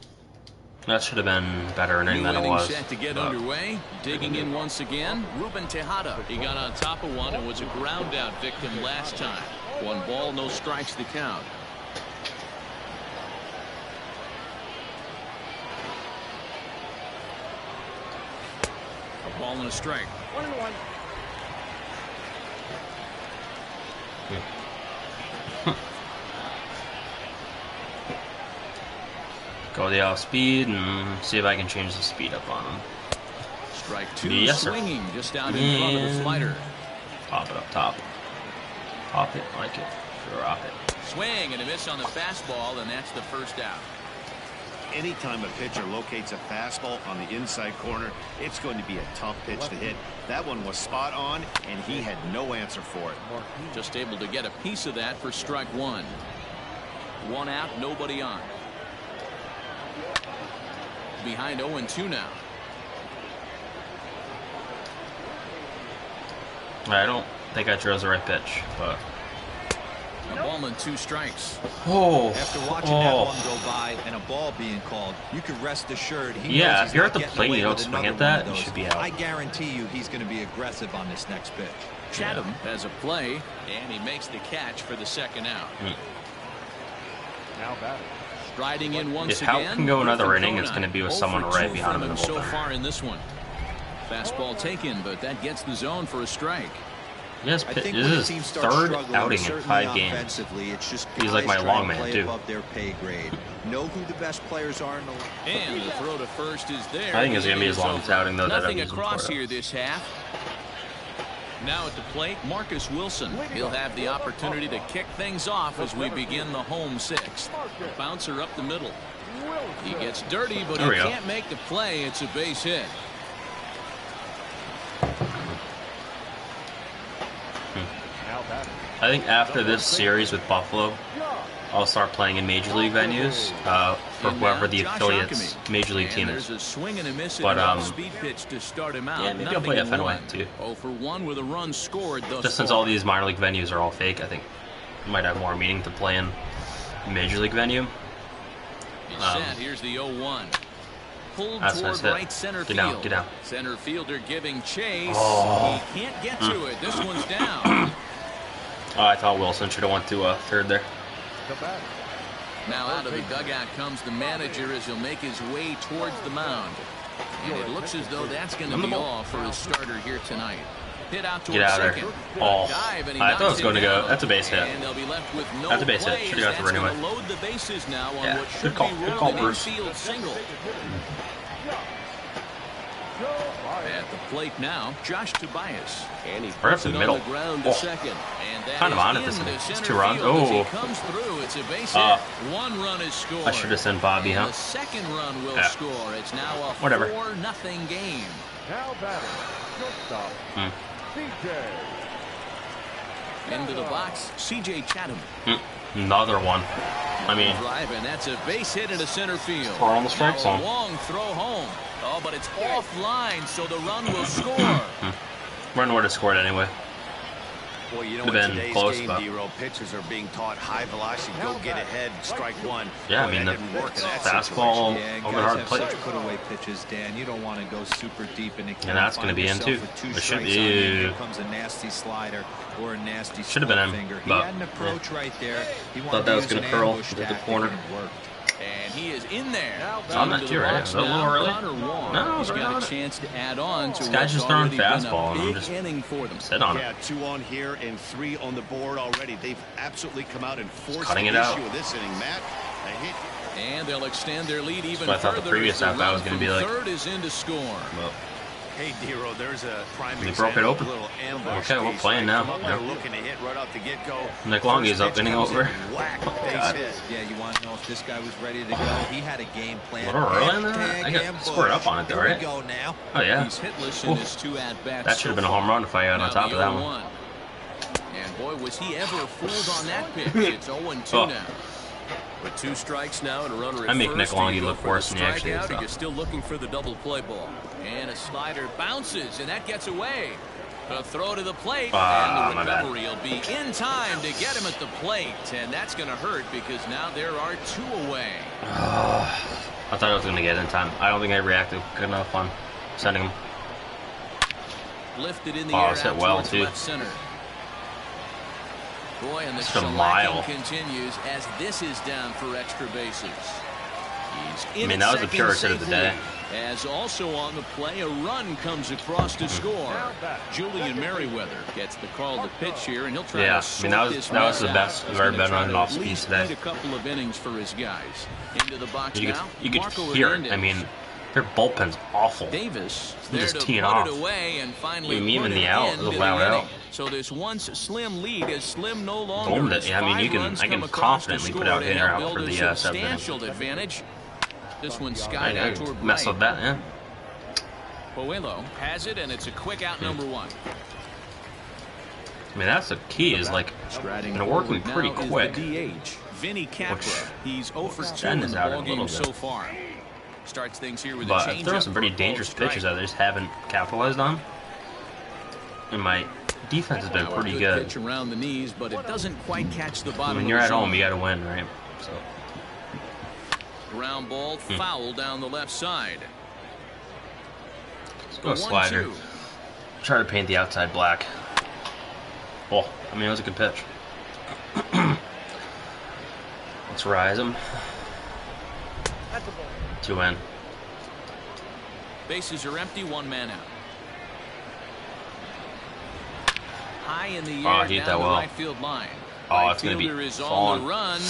Speaker 2: That should have been better inning
Speaker 1: new
Speaker 2: than it
Speaker 1: inning
Speaker 2: was.
Speaker 1: set to get
Speaker 2: but
Speaker 1: underway. Digging in once again, Ruben Tejada. He got on top of one and was a ground out victim last time. 1 ball, no strikes to count. A ball and a strike.
Speaker 5: 1-1.
Speaker 2: Go the off speed and see if I can change the speed up on him.
Speaker 1: Strike 2,
Speaker 2: Yes, sir.
Speaker 1: swinging just out in front of the
Speaker 2: Man.
Speaker 1: slider.
Speaker 2: Pop it up top. Pop it, like it. Drop it.
Speaker 1: Swing and a miss on the fastball, and that's the first out.
Speaker 3: Anytime a pitcher locates a fastball on the inside corner, it's going to be a tough pitch to hit. That one was spot on, and he had no answer for it.
Speaker 1: Just able to get a piece of that for strike 1. 1 out, nobody on. Behind 0-2 now.
Speaker 2: I don't think I chose the right pitch, but
Speaker 1: A ball and 2 strikes.
Speaker 4: After watching that one go by and a ball being called, you can rest assured he
Speaker 2: Yeah,
Speaker 4: knows
Speaker 2: if
Speaker 4: he's
Speaker 2: you're
Speaker 4: not
Speaker 2: at the
Speaker 4: getting
Speaker 2: plate and
Speaker 4: away
Speaker 2: you don't
Speaker 4: with
Speaker 2: swing
Speaker 4: another
Speaker 2: at that,
Speaker 4: one of
Speaker 2: you
Speaker 4: those.
Speaker 2: should be out.
Speaker 4: I guarantee you he's going to be aggressive on this next pitch.
Speaker 1: Chatham has a play, and he makes the catch for the second out.
Speaker 5: Now batting.
Speaker 1: Striding in once
Speaker 2: If Houck
Speaker 1: again.
Speaker 2: can go another
Speaker 1: Griffin
Speaker 2: inning, it's
Speaker 1: Conine.
Speaker 2: going to be with
Speaker 1: 0
Speaker 2: someone
Speaker 1: for 2
Speaker 2: right behind
Speaker 1: from
Speaker 2: him in the
Speaker 1: so
Speaker 2: bullpen.
Speaker 1: far in this one. Fastball taken, but that gets the zone for a strike.
Speaker 2: Yes,
Speaker 4: I
Speaker 2: this
Speaker 4: think when a
Speaker 2: is
Speaker 4: team
Speaker 2: his
Speaker 4: starts
Speaker 2: 3rd
Speaker 4: struggling,
Speaker 2: outing in
Speaker 4: certainly
Speaker 2: 5 games.
Speaker 4: offensively, it's just
Speaker 2: He's like
Speaker 4: guys
Speaker 2: my
Speaker 4: trying
Speaker 2: long
Speaker 4: to
Speaker 2: man,
Speaker 4: play
Speaker 2: too.
Speaker 4: above their pay grade. Know who the best players are in the league.
Speaker 1: And the throw to first is there.
Speaker 2: I think it's going to be his
Speaker 1: It is
Speaker 2: longest
Speaker 1: over.
Speaker 2: outing, though, that I've
Speaker 1: Nothing
Speaker 2: used him
Speaker 1: across
Speaker 2: for.
Speaker 1: here this half. Now at the plate, Marcus Wilson. He'll have the opportunity to kick things off as we begin the home 6th. A bouncer up the middle. He gets dirty, but
Speaker 2: There
Speaker 1: he
Speaker 2: we go.
Speaker 1: can't make the play. It's a base hit.
Speaker 5: Now batting.
Speaker 2: I think after this series with Buffalo, I'll start playing in Major League venues for
Speaker 1: And
Speaker 2: whoever
Speaker 1: now
Speaker 2: the
Speaker 1: Josh
Speaker 2: affiliates
Speaker 1: Ockamy.
Speaker 2: Major League
Speaker 1: And
Speaker 2: team
Speaker 1: there's
Speaker 2: is.
Speaker 1: a swing and a miss
Speaker 2: But,
Speaker 1: at the speed pitch to start him out.
Speaker 2: yeah, maybe I'll play at Fenway,
Speaker 1: 0
Speaker 2: too.
Speaker 1: for 1 with a run scored thus
Speaker 2: Just since
Speaker 1: far.
Speaker 2: all these minor league venues are all fake, I think it might have more meaning to play in a Major League venue.
Speaker 1: He's set. Here's the 0-1. Pulled
Speaker 2: That's a
Speaker 1: toward
Speaker 2: nice hit.
Speaker 1: right center
Speaker 2: Get
Speaker 1: field.
Speaker 2: down, get down.
Speaker 1: Center fielder giving chase.
Speaker 2: Oh.
Speaker 1: He can't get to it. This one's down.
Speaker 2: Oh, I thought Wilson should have went to 3rd there.
Speaker 5: The bat.
Speaker 1: Now out of the dugout comes the manager as he'll make his way towards the mound. And it looks as though that's going to be all for his starter here tonight. Hit out towards
Speaker 2: Get out of
Speaker 1: second.
Speaker 2: there. Oh,
Speaker 1: Dive, and he
Speaker 2: I thought it
Speaker 1: knocks
Speaker 2: was going to
Speaker 1: him
Speaker 2: go.
Speaker 1: down.
Speaker 2: That's a base hit.
Speaker 1: And they'll be left with no
Speaker 2: That's a base hit.
Speaker 1: plays.
Speaker 2: Should've got the
Speaker 1: That's
Speaker 2: run away.
Speaker 1: gonna load the bases now on
Speaker 2: Yeah,
Speaker 1: what
Speaker 2: good
Speaker 1: should
Speaker 2: call.
Speaker 1: be
Speaker 2: Good
Speaker 1: ruled
Speaker 2: call,
Speaker 1: an
Speaker 2: Bruce.
Speaker 1: infield single. At the plate now, Josh Tobias. And he
Speaker 2: Right up
Speaker 1: puts
Speaker 2: the
Speaker 1: it
Speaker 2: middle.
Speaker 1: on the ground to
Speaker 2: Oh.
Speaker 1: second. And that
Speaker 2: Kind of
Speaker 1: is
Speaker 2: on it this
Speaker 1: into
Speaker 2: inning. It's
Speaker 1: center
Speaker 2: 2 runs.
Speaker 1: field as he
Speaker 2: Oh.
Speaker 1: comes through. It's a base
Speaker 2: Uh,
Speaker 1: hit. 1 run is scored.
Speaker 2: I should have sent Bobby,
Speaker 1: And
Speaker 2: huh?
Speaker 1: the second run will
Speaker 2: Yeah.
Speaker 1: score. It's now a
Speaker 2: Whatever.
Speaker 1: 4-0 game.
Speaker 5: Now batting. Shortstop.
Speaker 2: Hmm.
Speaker 5: DJ.
Speaker 1: Into the box, C.J. Chatham.
Speaker 2: Another one. I mean,
Speaker 1: drive, and that's a base hit into center field.
Speaker 2: We're on the strike zone.
Speaker 1: Long throw home. Oh, but it's offline, so the run will score.
Speaker 2: Run would have scored anyway.
Speaker 3: Well, you know,
Speaker 2: Could've
Speaker 3: in
Speaker 2: been
Speaker 3: today's
Speaker 2: close,
Speaker 3: game,
Speaker 2: but-
Speaker 3: D-Row, pitchers are being taught high velocity, go get ahead, strike one.
Speaker 2: Yeah, I
Speaker 3: Boy,
Speaker 2: mean,
Speaker 3: that
Speaker 2: the
Speaker 3: didn't work in that
Speaker 2: fastball
Speaker 3: situation.
Speaker 2: over the hard plate.
Speaker 4: Such put-away pitches, Dan. You don't want to go super deep in the count.
Speaker 2: And that's going to be in too. It should be.
Speaker 4: Here comes a nasty slider or a nasty
Speaker 2: Should have been in,
Speaker 4: finger. He
Speaker 2: but
Speaker 4: had an approach right there. He
Speaker 2: thought that was going to curl to the corner.
Speaker 1: And he is in there.
Speaker 2: On that too, right? Is that a little early? No,
Speaker 1: He's
Speaker 2: it's
Speaker 1: got
Speaker 2: not.
Speaker 1: a chance to add on to
Speaker 2: This guy's just throwing fastball, and I'm just
Speaker 1: inning for them.
Speaker 2: sit on
Speaker 3: Yeah,
Speaker 2: it.
Speaker 3: 2 on here and 3 on the board already. They've absolutely come out and forced
Speaker 2: Cutting
Speaker 3: the
Speaker 2: it out.
Speaker 3: issue of this inning, Matt. A hit.
Speaker 1: And they'll extend their lead even
Speaker 2: what I thought
Speaker 1: further.
Speaker 2: the previous
Speaker 1: as the
Speaker 2: at-bat was
Speaker 1: run
Speaker 2: gonna be
Speaker 1: from
Speaker 2: like.
Speaker 1: Third is in to score.
Speaker 2: Well,
Speaker 3: Hey, D-Row, there's a prime
Speaker 2: They
Speaker 3: example
Speaker 2: broke it open.
Speaker 3: of a little ambush.
Speaker 2: Okay, we're
Speaker 3: piece.
Speaker 2: playing now.
Speaker 3: Come up
Speaker 2: Yeah.
Speaker 3: there looking to hit right off the get-go.
Speaker 2: Nick Longy's
Speaker 3: First
Speaker 2: up,
Speaker 3: pitch
Speaker 2: inning
Speaker 3: comes in,
Speaker 2: over.
Speaker 3: Whack, base
Speaker 2: God.
Speaker 3: hit.
Speaker 4: Yeah, you want to know if this guy was ready to go. He had a game plan.
Speaker 2: A little early in there?
Speaker 4: Tag
Speaker 2: I got
Speaker 4: and
Speaker 2: scored
Speaker 4: push.
Speaker 2: up on it though,
Speaker 4: Here we
Speaker 2: right?
Speaker 4: go now.
Speaker 2: Oh yeah.
Speaker 1: He's hitless in his 2 at-bats.
Speaker 2: That should have been a home run if I got on top of that one.
Speaker 1: And boy, was he ever fooled on that pitch. It's 0-2
Speaker 2: Oh.
Speaker 1: now.
Speaker 6: With 2 strikes now and a runner at
Speaker 2: I make
Speaker 6: first,
Speaker 2: Nick
Speaker 6: do you
Speaker 2: Longy
Speaker 6: go
Speaker 2: look
Speaker 6: for the
Speaker 2: worse than he actually is,
Speaker 6: strikeout, or
Speaker 2: though.
Speaker 6: you're still looking for the double play ball.
Speaker 1: And a slider bounces, and that gets away. A throw to the plate,
Speaker 2: Ah,
Speaker 1: and
Speaker 2: my
Speaker 1: the
Speaker 2: bad.
Speaker 1: recovery will be in time to get him at the plate. And that's going to hurt because now there are 2 away.
Speaker 2: I thought I was going to get it in time. I don't think I reacted good enough on sending him.
Speaker 1: Lifted in the
Speaker 2: Oh,
Speaker 1: air
Speaker 2: it's hit
Speaker 1: out
Speaker 2: well,
Speaker 1: towards
Speaker 2: too.
Speaker 1: left center. Boy, and the
Speaker 2: Just a mile.
Speaker 1: shellacking continues as this is down for extra bases. He's in
Speaker 2: I mean, that was the
Speaker 1: second
Speaker 2: purest hit of the
Speaker 1: safely.
Speaker 2: day.
Speaker 1: As also on the play, a run comes across to score. Julian Merriweather gets the call to pitch here, and he'll try
Speaker 2: Yeah,
Speaker 1: to
Speaker 2: I mean, that
Speaker 1: sort
Speaker 2: was-
Speaker 1: this
Speaker 2: that was
Speaker 1: mess
Speaker 2: the
Speaker 1: out.
Speaker 2: best
Speaker 1: He's
Speaker 2: we've ever
Speaker 1: gonna
Speaker 2: been
Speaker 1: try
Speaker 2: on
Speaker 1: to
Speaker 2: an off
Speaker 1: at
Speaker 2: speed
Speaker 1: least
Speaker 2: today.
Speaker 1: eat a couple of innings for his guys. Into the box
Speaker 2: You
Speaker 1: now.
Speaker 2: could
Speaker 1: Marco
Speaker 2: hear it.
Speaker 1: Hernandez.
Speaker 2: I mean, their bullpen's awful.
Speaker 1: Davis
Speaker 2: I'm
Speaker 1: there
Speaker 2: just
Speaker 1: to
Speaker 2: teeing
Speaker 1: put
Speaker 2: off.
Speaker 1: it away and finally
Speaker 2: What do you mean
Speaker 1: put
Speaker 2: in the
Speaker 1: it
Speaker 2: out?
Speaker 1: into
Speaker 2: It was
Speaker 1: the
Speaker 2: loud
Speaker 1: inning.
Speaker 2: out.
Speaker 1: So this once slim lead is slim no longer.
Speaker 2: Boomed it.
Speaker 1: As
Speaker 2: Yeah, I mean,
Speaker 1: 5
Speaker 2: you can-
Speaker 1: runs
Speaker 2: I can
Speaker 1: come across to
Speaker 2: confidently put
Speaker 1: score
Speaker 2: out
Speaker 1: to
Speaker 2: hitter
Speaker 1: help
Speaker 2: out
Speaker 1: build
Speaker 2: for
Speaker 1: a
Speaker 2: the 7th inning.
Speaker 1: substantial advantage. This one
Speaker 2: I
Speaker 1: skied out toward
Speaker 2: messed
Speaker 1: right.
Speaker 2: with that, yeah.
Speaker 1: Puello has it, and it's a quick out number 1.
Speaker 2: I mean, that's the key is like,
Speaker 1: Striding
Speaker 2: they're working
Speaker 1: forward
Speaker 2: pretty
Speaker 1: now is
Speaker 2: quick.
Speaker 1: the DH, Vinny Capra. He's 0 for 2
Speaker 2: Ben
Speaker 1: in
Speaker 2: is
Speaker 1: the
Speaker 2: out a
Speaker 1: ball
Speaker 2: little
Speaker 1: game
Speaker 2: bit.
Speaker 1: so far. Starts things here with a
Speaker 2: But
Speaker 1: changeup.
Speaker 2: there were some pretty
Speaker 1: for a
Speaker 2: dangerous
Speaker 1: called strike.
Speaker 2: pitches that they just haven't capitalized on. And my defense has been
Speaker 1: Now a
Speaker 2: pretty
Speaker 1: good
Speaker 2: good.
Speaker 1: pitch around the knees, but it doesn't quite catch the bottom.
Speaker 2: When
Speaker 1: of
Speaker 2: you're
Speaker 1: the
Speaker 2: at home,
Speaker 1: zone.
Speaker 2: you got to win, right? So
Speaker 1: Ground ball foul down the left side.
Speaker 2: let's go slider.
Speaker 1: 1-2.
Speaker 2: Try to paint the outside black. Oh, I mean, it was a good pitch. Let's rise him. 2 in.
Speaker 1: Bases are empty, 1 man out. High in the
Speaker 2: Oh,
Speaker 1: air
Speaker 2: he hit
Speaker 1: down
Speaker 2: that
Speaker 1: the
Speaker 2: well.
Speaker 1: right field line.
Speaker 2: Oh,
Speaker 1: Right
Speaker 2: it's gonna be
Speaker 1: fielder is
Speaker 2: falling.
Speaker 1: on the run,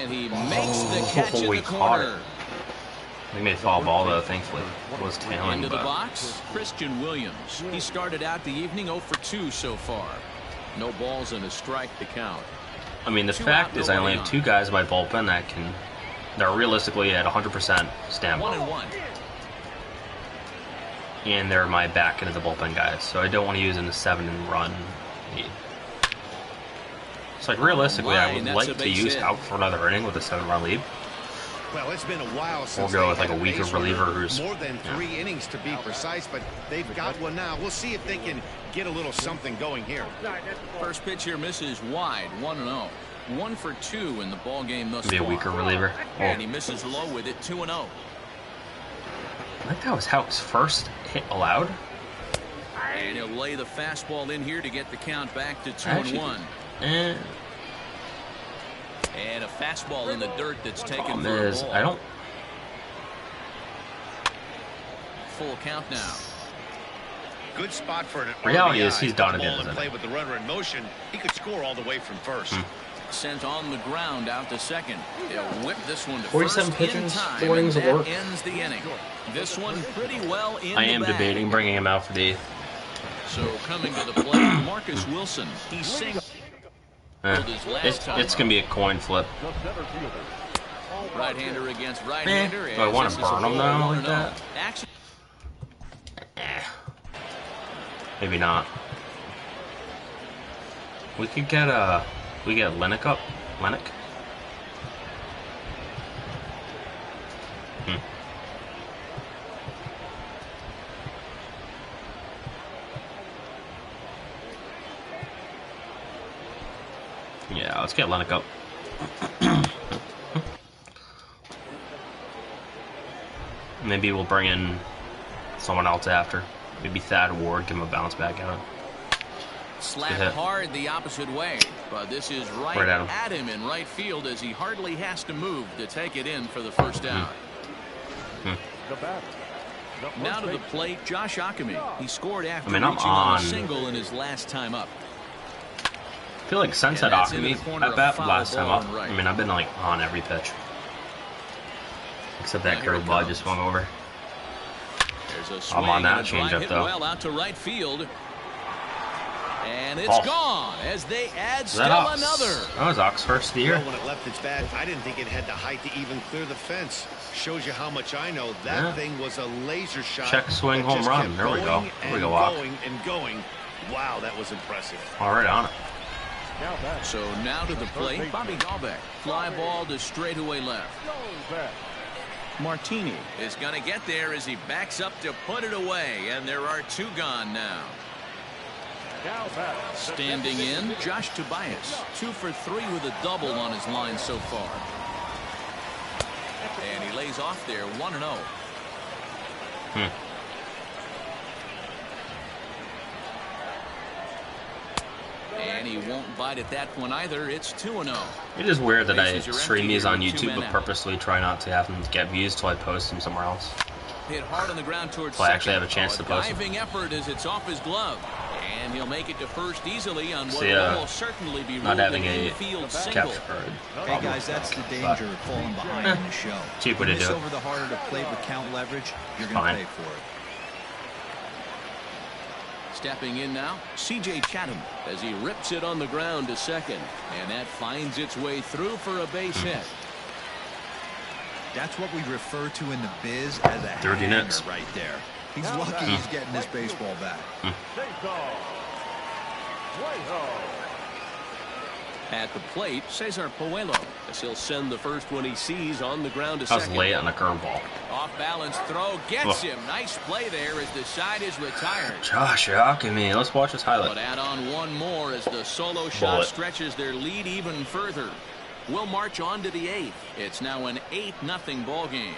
Speaker 1: and he makes the catch in
Speaker 2: he
Speaker 1: the
Speaker 2: caught
Speaker 1: corner.
Speaker 2: it. They made a foul ball though, thankfully. It was tailing,
Speaker 1: Into the
Speaker 2: but
Speaker 1: box, Christian Williams. He started out the evening 0 for 2 so far. No balls and a strike to count.
Speaker 2: I mean, the
Speaker 1: 2
Speaker 2: fact
Speaker 1: out,
Speaker 2: is I only have
Speaker 1: nobody
Speaker 2: 2 guys in my bullpen that are realistically at 100% stamina.
Speaker 1: 1-1.
Speaker 2: And they're my back end of the bullpen guys, so I don't want to use in the 7 and run lead. So like realistically, I would
Speaker 1: That's
Speaker 2: like
Speaker 1: a
Speaker 2: to
Speaker 1: base
Speaker 2: use
Speaker 1: hit.
Speaker 2: out for another inning with a 7-run lead.
Speaker 3: Well, it's been a while since
Speaker 2: go
Speaker 3: they
Speaker 2: with, like,
Speaker 3: had
Speaker 2: a weaker
Speaker 3: base runner.
Speaker 2: reliever who's-
Speaker 3: more than 3 innings to be precise, but they've got one now. We'll see if they can get a little something going here.
Speaker 1: First pitch here misses wide, 1-0. 1 for 2 in the ball game thus
Speaker 2: Be a
Speaker 1: far.
Speaker 2: weaker reliever. Oh,
Speaker 1: And he misses low with it, 2-0.
Speaker 2: I think that was Houck's first hit allowed.
Speaker 1: And he'll lay the fastball in here to get the count back to 2-1.
Speaker 2: Actually, eh,
Speaker 1: And a fastball in the dirt that's taken
Speaker 2: problem
Speaker 1: for a
Speaker 2: is
Speaker 1: ball.
Speaker 2: I don't.
Speaker 1: Full count now.
Speaker 3: Good spot for an
Speaker 2: Reality
Speaker 3: RBI.
Speaker 2: is he's done
Speaker 3: Put the
Speaker 2: it,
Speaker 3: ball in
Speaker 2: isn't
Speaker 3: play
Speaker 2: it?
Speaker 3: with the runner in motion. He could score all the way from first.
Speaker 1: Sent on the ground out to second. They'll whip this one to
Speaker 2: 47
Speaker 1: first in
Speaker 2: pitches,
Speaker 1: time,
Speaker 2: 4 innings
Speaker 1: and
Speaker 2: of
Speaker 1: that
Speaker 2: work.
Speaker 1: ends the inning. This one pretty well in
Speaker 2: I
Speaker 1: the
Speaker 2: am
Speaker 1: bag.
Speaker 2: debating bringing him out for the 8th.
Speaker 1: So coming to the plate, Marcus Wilson. He's single.
Speaker 2: It's gonna be a coin flip.
Speaker 1: Right-hander against right-hander.
Speaker 2: Do I want
Speaker 1: as
Speaker 2: to
Speaker 1: this is a
Speaker 2: burn him
Speaker 1: ball,
Speaker 2: though
Speaker 1: 1-0.
Speaker 2: like that?
Speaker 1: Action.
Speaker 2: Maybe not. We could get Lennox up. Lennox? Yeah, let's get Lennox up. Maybe we'll bring in someone else after. Maybe Thad Ward, give him a bounce back out.
Speaker 1: Slapped hard the opposite way, but this is right at him in right field as he hardly has to move to take it in for the first out. Now to the plate, Josh Ockamy. He scored after reaching on a single in his last time up.
Speaker 2: I feel like since that Ockamy at bat last time up, I mean, I've been like on every pitch. Except that curveball I just swung over. I'm on that changeup though.
Speaker 1: Well out to right field. And it's gone as they add still another.
Speaker 2: That was Ock's first of the year.
Speaker 3: Well, when it left its bat, I didn't think it had the height to even clear the fence. Shows you how much I know. That thing was a laser shot.
Speaker 2: Check swing home run. There we go. There we go, Ock.
Speaker 3: Going. Wow, that was impressive.
Speaker 2: All right on it.
Speaker 1: So now to the plate, Bobby Dahlbeck. Fly ball to straightaway left. Martini is going to get there as he backs up to put it away, and there are two gone now. Standing in, Josh Tobias, 2 for 3 with a double on his line so far. And he lays off there, 1-0. And he won't bite at that one either. It's 2-0.
Speaker 2: It is weird that I stream these on YouTube but purposely try not to have them get views till I post them somewhere else.
Speaker 1: Hit hard on the ground towards
Speaker 2: so I actually have a chance to post them.
Speaker 1: Diving effort as it's off his glove. And he'll make it to first easily on what will almost certainly be
Speaker 2: not having a
Speaker 1: infield
Speaker 2: capture card.
Speaker 4: Hey guys, that's the danger of falling behind in the show.
Speaker 2: Cheap way to do it.
Speaker 4: Over the harder to play with count leverage, you're going to pay for it.
Speaker 1: Stepping in now, C.J. Chatham as he rips it on the ground to second. And that finds its way through for a base hit.
Speaker 4: That's what we refer to in the biz as a hanger right there. He's lucky he's getting this baseball back.
Speaker 1: At the plate, Cesar Puello as he'll send the first one he sees on the ground to second.
Speaker 2: That was late on a curveball.
Speaker 1: Off balance throw gets him. Nice play there as the side is retired.
Speaker 2: Josh Ockamy, let's watch this highlight.
Speaker 1: But add on one more as the solo shot stretches their lead even further. We'll march on to the 8th. It's now an 8-0 ball game.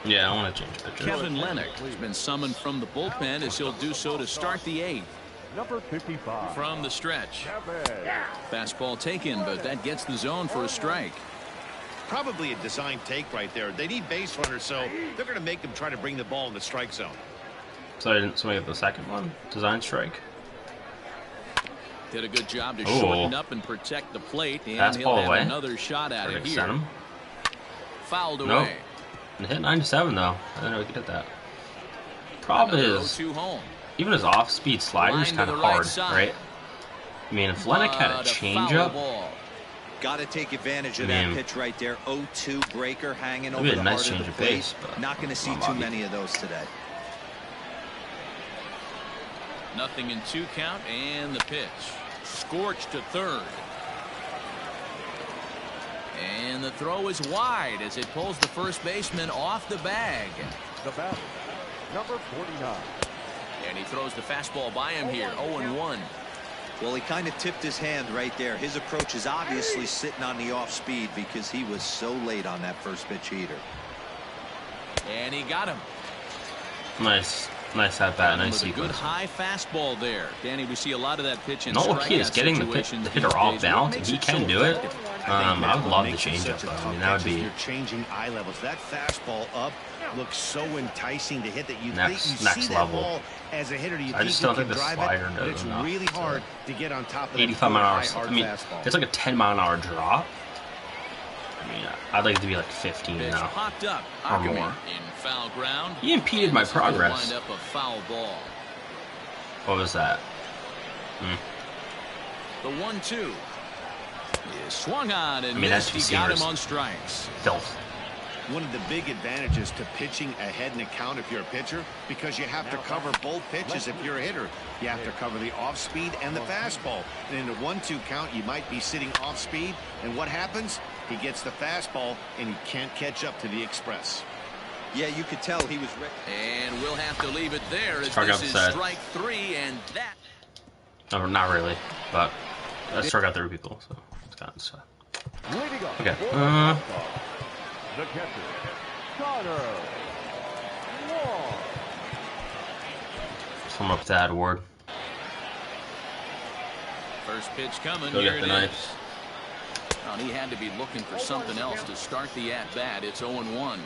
Speaker 2: Yeah, I want to change the pitcher.
Speaker 1: Kevin Lennox has been summoned from the bullpen as he'll do so to start the 8th.
Speaker 5: Number 55.
Speaker 1: From the stretch. Fastball taken, but that gets the zone for a strike.
Speaker 3: Probably a design take right there. They need base runners, so they're going to make them try to bring the ball in the strike zone.
Speaker 2: So I didn't swing at the second one. Design strike.
Speaker 1: Did a good job to shorten up and protect the plate, and he'll have another shot at it here. Fouled away.
Speaker 2: And hit 97 though. I didn't know we could hit that. Problem is, even his off-speed slider is kind of hard, right? I mean, if Lennox had a changeup,
Speaker 4: got to take advantage of that pitch right there. 0-2 breaker hanging over the
Speaker 2: nice
Speaker 4: heart of the
Speaker 2: change
Speaker 4: plate.
Speaker 2: Base, but
Speaker 4: not going to see too many of those today.
Speaker 1: Nothing in 2 count, and the pitch. Scorched to third. And the throw is wide as it pulls the first baseman off the bag.
Speaker 5: The batter, number 49.
Speaker 1: And he throws the fastball by him here, 0-1.
Speaker 4: Well, he kind of tipped his hand right there. His approach is obviously sitting on the off speed because he was so late on that first pitch heater.
Speaker 1: And he got him.
Speaker 2: Nice at bat, nice
Speaker 1: sequence. Good high fastball there. Danny, we see a lot of that pitch in
Speaker 2: strikeout situations. Is getting the hitter off balance, and he can do it. I would love the changeup, though. I mean, that would be
Speaker 3: changing eye levels. That fastball up looks so enticing to hit that you
Speaker 2: next
Speaker 3: see that
Speaker 2: level.
Speaker 3: Ball as a hitter, you
Speaker 2: I just don't think the
Speaker 3: drive
Speaker 2: slider does
Speaker 3: it's
Speaker 2: enough.
Speaker 3: really hard to get on top of
Speaker 2: 85 mile an hour. I mean,
Speaker 3: fastball.
Speaker 2: it's like a 10 mile an hour drop. I mean, I'd like it to be like 15 now
Speaker 1: popped up.
Speaker 2: or more.
Speaker 1: In foul ground.
Speaker 2: He impeded my progress.
Speaker 1: Wind up a foul ball.
Speaker 2: What was that?
Speaker 1: The 1-2 is swung on, and
Speaker 2: that's
Speaker 1: he got him on strikes.
Speaker 2: Filth.
Speaker 3: one of the big advantages to pitching ahead in the count if you're a pitcher, because you have to cover both pitches if you're a hitter. You have to cover the off speed and the fastball. And in a 1-2 count, you might be sitting off speed. And what happens? He gets the fastball, and he can't catch up to the express.
Speaker 4: Yeah, you could tell he was ready.
Speaker 1: And we'll have to leave it there as
Speaker 2: struck
Speaker 1: this
Speaker 2: out
Speaker 1: is
Speaker 2: side.
Speaker 1: strike 3, and that.
Speaker 2: No, not really, but I struck out 3 people, so it's kind of sad. Okay.
Speaker 5: The catcher, Connor Wong.
Speaker 2: Swim up to that Ward.
Speaker 1: First pitch coming.
Speaker 2: Go
Speaker 1: Here
Speaker 2: get
Speaker 1: it
Speaker 2: the
Speaker 1: is.
Speaker 2: knives.
Speaker 1: Well, he had to be looking for something else to start the at-bat. It's 0-1.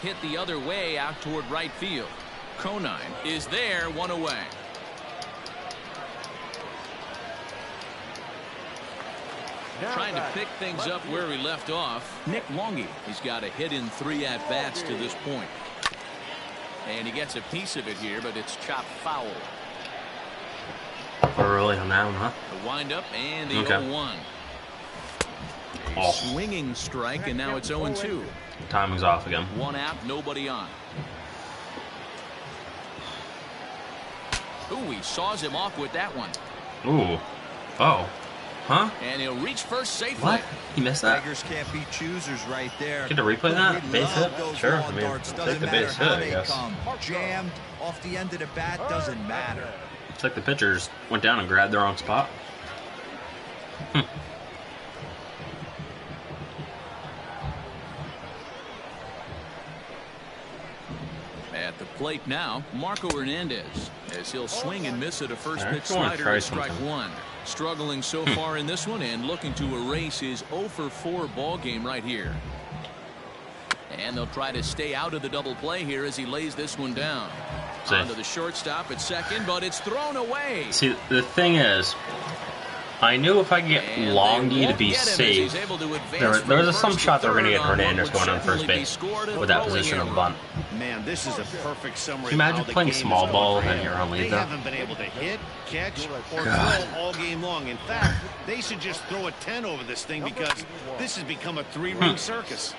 Speaker 1: Hit the other way out toward right field. Conine is there, 1 away. Trying to pick things up where we left off. Nick Longy. He's got a hit in 3 at-bats to this point. And he gets a piece of it here, but it's chopped foul.
Speaker 2: Early on that one, huh?
Speaker 1: The windup and the
Speaker 2: Okay.
Speaker 1: 0-1. A swinging strike, and now it's 0-2.
Speaker 2: Timing's off again.
Speaker 1: 1 out, nobody on. Ooh, he saws him off with that one.
Speaker 2: Ooh. Oh. Huh?
Speaker 1: And he'll reach first safely.
Speaker 2: What? He missed that?
Speaker 4: Beggars can't be choosers right there.
Speaker 2: Get to replay that?
Speaker 4: We
Speaker 2: Base
Speaker 4: love
Speaker 2: hit?
Speaker 4: those
Speaker 2: Sure.
Speaker 4: long
Speaker 2: I mean,
Speaker 4: darts.
Speaker 2: take
Speaker 4: Doesn't
Speaker 2: the
Speaker 4: matter
Speaker 2: base
Speaker 4: how
Speaker 2: hit, I
Speaker 4: they
Speaker 2: guess.
Speaker 4: come. Jammed off the end of the bat, doesn't matter.
Speaker 2: It's like the pitchers went down and grabbed the wrong spot.
Speaker 1: At the plate now, Marco Hernandez, as he'll swing and miss at a first
Speaker 2: I
Speaker 1: pitch
Speaker 2: actually wanna
Speaker 1: slider
Speaker 2: try
Speaker 1: at strike
Speaker 2: something.
Speaker 1: 1. Struggling so far in this one and looking to erase his 0-for-4 ball game right here. And they'll try to stay out of the double play here as he lays this one down.
Speaker 2: Safe.
Speaker 1: Onto the shortstop at second, but it's thrown away.
Speaker 2: See, the thing is, I knew if I could get
Speaker 1: And
Speaker 2: Longy
Speaker 1: they
Speaker 2: to
Speaker 1: won't
Speaker 2: be
Speaker 1: get him as
Speaker 2: safe,
Speaker 1: he's able to advance
Speaker 2: there
Speaker 1: from
Speaker 2: was some
Speaker 1: first
Speaker 2: shot
Speaker 1: to
Speaker 2: that we're going to
Speaker 1: third
Speaker 2: get
Speaker 1: on what
Speaker 2: Hernandez
Speaker 1: would
Speaker 2: going on first
Speaker 1: certainly be
Speaker 2: base
Speaker 1: scored a
Speaker 2: with that
Speaker 1: throwing
Speaker 2: position of
Speaker 1: error.
Speaker 2: bunt.
Speaker 3: Man, this is a perfect summary.
Speaker 2: Can you imagine
Speaker 3: of how the
Speaker 2: playing
Speaker 3: game
Speaker 2: small
Speaker 3: is
Speaker 2: ball
Speaker 3: going for
Speaker 2: and
Speaker 3: him.
Speaker 2: you're on lead
Speaker 3: They
Speaker 2: though?
Speaker 3: haven't been able to hit, catch, or
Speaker 2: God.
Speaker 3: throw all game long. In fact, they should just throw a 10 over this thing because this has become a 3-ring circus.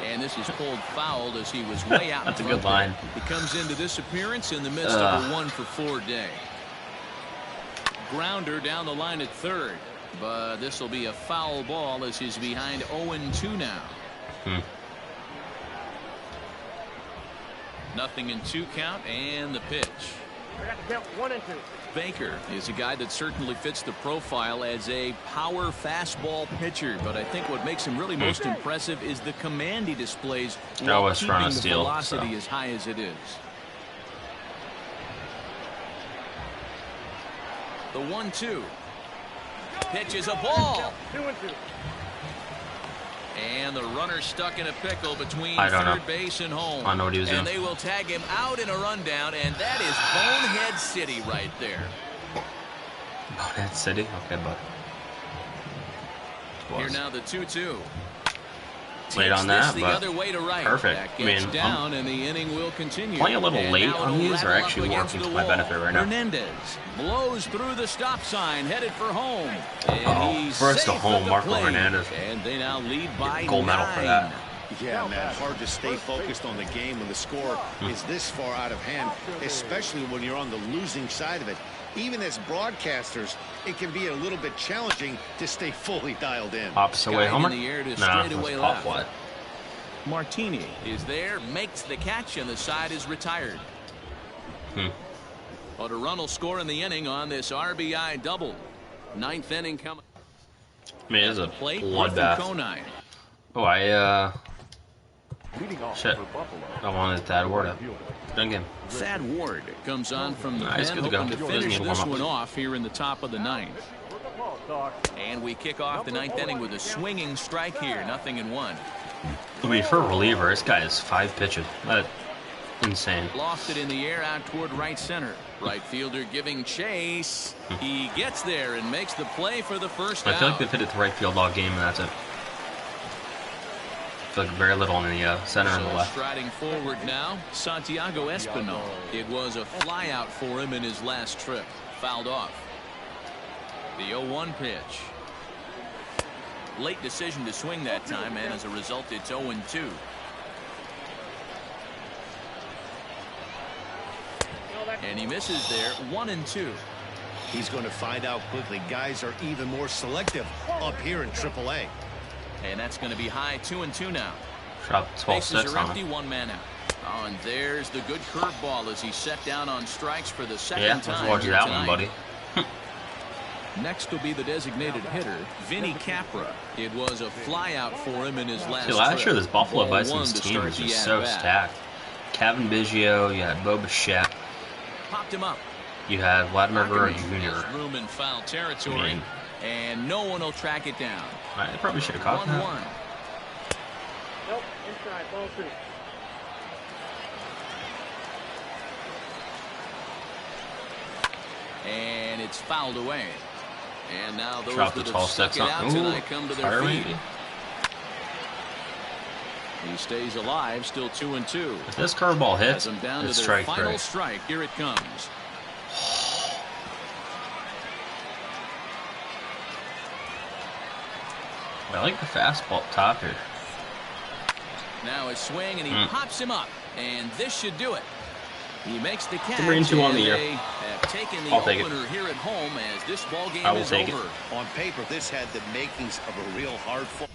Speaker 1: And this is pulled fouled as he was way out.
Speaker 2: That's a
Speaker 1: in
Speaker 2: good
Speaker 1: front
Speaker 2: line.
Speaker 1: there. He comes into this appearance in the midst of a 1-for-4 day. Grounder down the line at third. But this will be a foul ball as he's behind 0-2 now. Nothing in 2 count and the pitch.
Speaker 5: I got to count 1 and 2.
Speaker 1: Baker is a guy that certainly fits the profile as a power fastball pitcher, but I think what makes him really most impressive is the command he displays while
Speaker 2: was trying
Speaker 1: keeping
Speaker 2: to
Speaker 1: the
Speaker 2: steal,
Speaker 1: velocity
Speaker 2: so.
Speaker 1: as high as it is. The 1-2. Pitch is a ball.
Speaker 5: 2 and 2.
Speaker 1: And the runner stuck in a pickle between
Speaker 2: I don't know.
Speaker 1: third base and home.
Speaker 2: I know what he was
Speaker 1: and
Speaker 2: doing.
Speaker 1: they will tag him out in a rundown, and that is Bonehead City right there.
Speaker 2: Bonehead City? Okay, bud.
Speaker 1: Here now the 2-2.
Speaker 2: Late on
Speaker 1: Takes
Speaker 2: that,
Speaker 1: this the
Speaker 2: but
Speaker 1: other way to right.
Speaker 2: perfect.
Speaker 1: That
Speaker 2: I
Speaker 1: gets
Speaker 2: mean,
Speaker 1: down, and the inning will continue.
Speaker 2: playing a little
Speaker 1: And
Speaker 2: late
Speaker 1: now
Speaker 2: on
Speaker 1: it'll
Speaker 2: these are
Speaker 1: rattle
Speaker 2: actually
Speaker 1: up against
Speaker 2: working
Speaker 1: the
Speaker 2: to my
Speaker 1: wall.
Speaker 2: benefit right now.
Speaker 1: Hernandez blows through the stop sign, headed for home. And
Speaker 2: Oh,
Speaker 1: he's
Speaker 2: first to
Speaker 1: safe
Speaker 2: home,
Speaker 1: at the
Speaker 2: Marco
Speaker 1: plate.
Speaker 2: Hernandez.
Speaker 1: And they now lead by
Speaker 2: Gold medal
Speaker 1: 9.
Speaker 2: for that.
Speaker 3: Yeah, man, hard to stay focused on the game when the score is this far out of hand, especially when you're on the losing side of it. Even as broadcasters, it can be a little bit challenging to stay fully dialed in.
Speaker 2: Opposite way
Speaker 1: Guide
Speaker 2: homer?
Speaker 1: in the air to
Speaker 2: Nah,
Speaker 1: straightaway
Speaker 2: that's pop
Speaker 1: left.
Speaker 2: fly.
Speaker 1: Martini is there, makes the catch, and the side is retired. But a run will score in the inning on this RBI double. 9th inning coming.
Speaker 2: I mean, it is a
Speaker 1: Plate,
Speaker 2: bloodbath.
Speaker 1: Conine.
Speaker 2: Oh,
Speaker 5: Leading off
Speaker 2: shit.
Speaker 5: for Buffalo.
Speaker 2: I wanted that word up. Done game.
Speaker 1: Thad Ward comes on from the
Speaker 2: Nice,
Speaker 1: pen,
Speaker 2: good to go.
Speaker 1: hoping to
Speaker 2: Doesn't
Speaker 1: finish
Speaker 2: need to
Speaker 1: this
Speaker 2: warm up.
Speaker 1: one off here in the top of the 9th.
Speaker 5: For the PawSox,
Speaker 1: And we kick off the 9th inning with a swinging strike here, 0-1.
Speaker 2: I mean, for a reliever, this guy has 5 pitches. That's insane.
Speaker 1: Lofted in the air out toward right center. Right fielder giving chase. He gets there and makes the play for the first
Speaker 2: I feel like
Speaker 1: out.
Speaker 2: they've hit it to right field all game, and that's it. I feel like very little in the center and the
Speaker 1: So
Speaker 2: left.
Speaker 1: striding forward now, Santiago Espinal. It was a fly out for him in his last trip. Fouled off. The 0-1 pitch. Late decision to swing that time, and as a result, it's 0-2. And he misses there, 1-2.
Speaker 3: He's going to find out quickly. Guys are even more selective up here in AAA.
Speaker 1: And that's going to be high, 2-2 now.
Speaker 2: Drop 12-6 on
Speaker 1: empty,
Speaker 2: him.
Speaker 1: 1 man out. Oh, and there's the good curveball as he's set down on strikes for the second
Speaker 2: Yeah,
Speaker 1: time.
Speaker 2: let's watch that
Speaker 1: tonight.
Speaker 2: one, buddy.
Speaker 1: Next will be the designated hitter, Vinny Capra. It was a flyout for him in his last
Speaker 2: See, last
Speaker 1: trip.
Speaker 2: year this Buffalo
Speaker 1: Ball
Speaker 2: Bison's
Speaker 1: one to
Speaker 2: team
Speaker 1: start
Speaker 2: was
Speaker 1: the
Speaker 2: just so
Speaker 1: at-bat.
Speaker 2: stacked. Kevin Biggio, you had Bo Bichette,
Speaker 1: Popped him up.
Speaker 2: you had Vladimir Guerrero
Speaker 1: Ackerman
Speaker 2: Jr.
Speaker 1: has room in foul territory,
Speaker 2: I mean,
Speaker 1: and no one will track it down.
Speaker 2: I probably should have caught that.
Speaker 1: 1-1.
Speaker 5: Nope, inside, ball 2.
Speaker 1: And it's fouled away. And now those
Speaker 2: Drop the
Speaker 1: that have stuck
Speaker 2: 12-6
Speaker 1: it out
Speaker 2: on.
Speaker 1: tonight come to their
Speaker 2: Fire
Speaker 1: feet.
Speaker 2: maybe?
Speaker 1: He stays alive, still 2-2.
Speaker 2: If this curveball hits,
Speaker 1: Has them down to
Speaker 2: it's
Speaker 1: their
Speaker 2: strike
Speaker 1: final
Speaker 2: 3.
Speaker 1: strike. Here it comes.
Speaker 2: I like the fastball up top here.
Speaker 1: Now a swing, and he pops him up. And this should do it. He makes the catch.
Speaker 2: 3-2 on the year.
Speaker 1: They have taken the
Speaker 2: I'll take it.
Speaker 1: opener here at home as this ball game
Speaker 2: I will
Speaker 1: is
Speaker 2: take it.
Speaker 1: over.
Speaker 3: On paper, this had the makings of a real hard fall.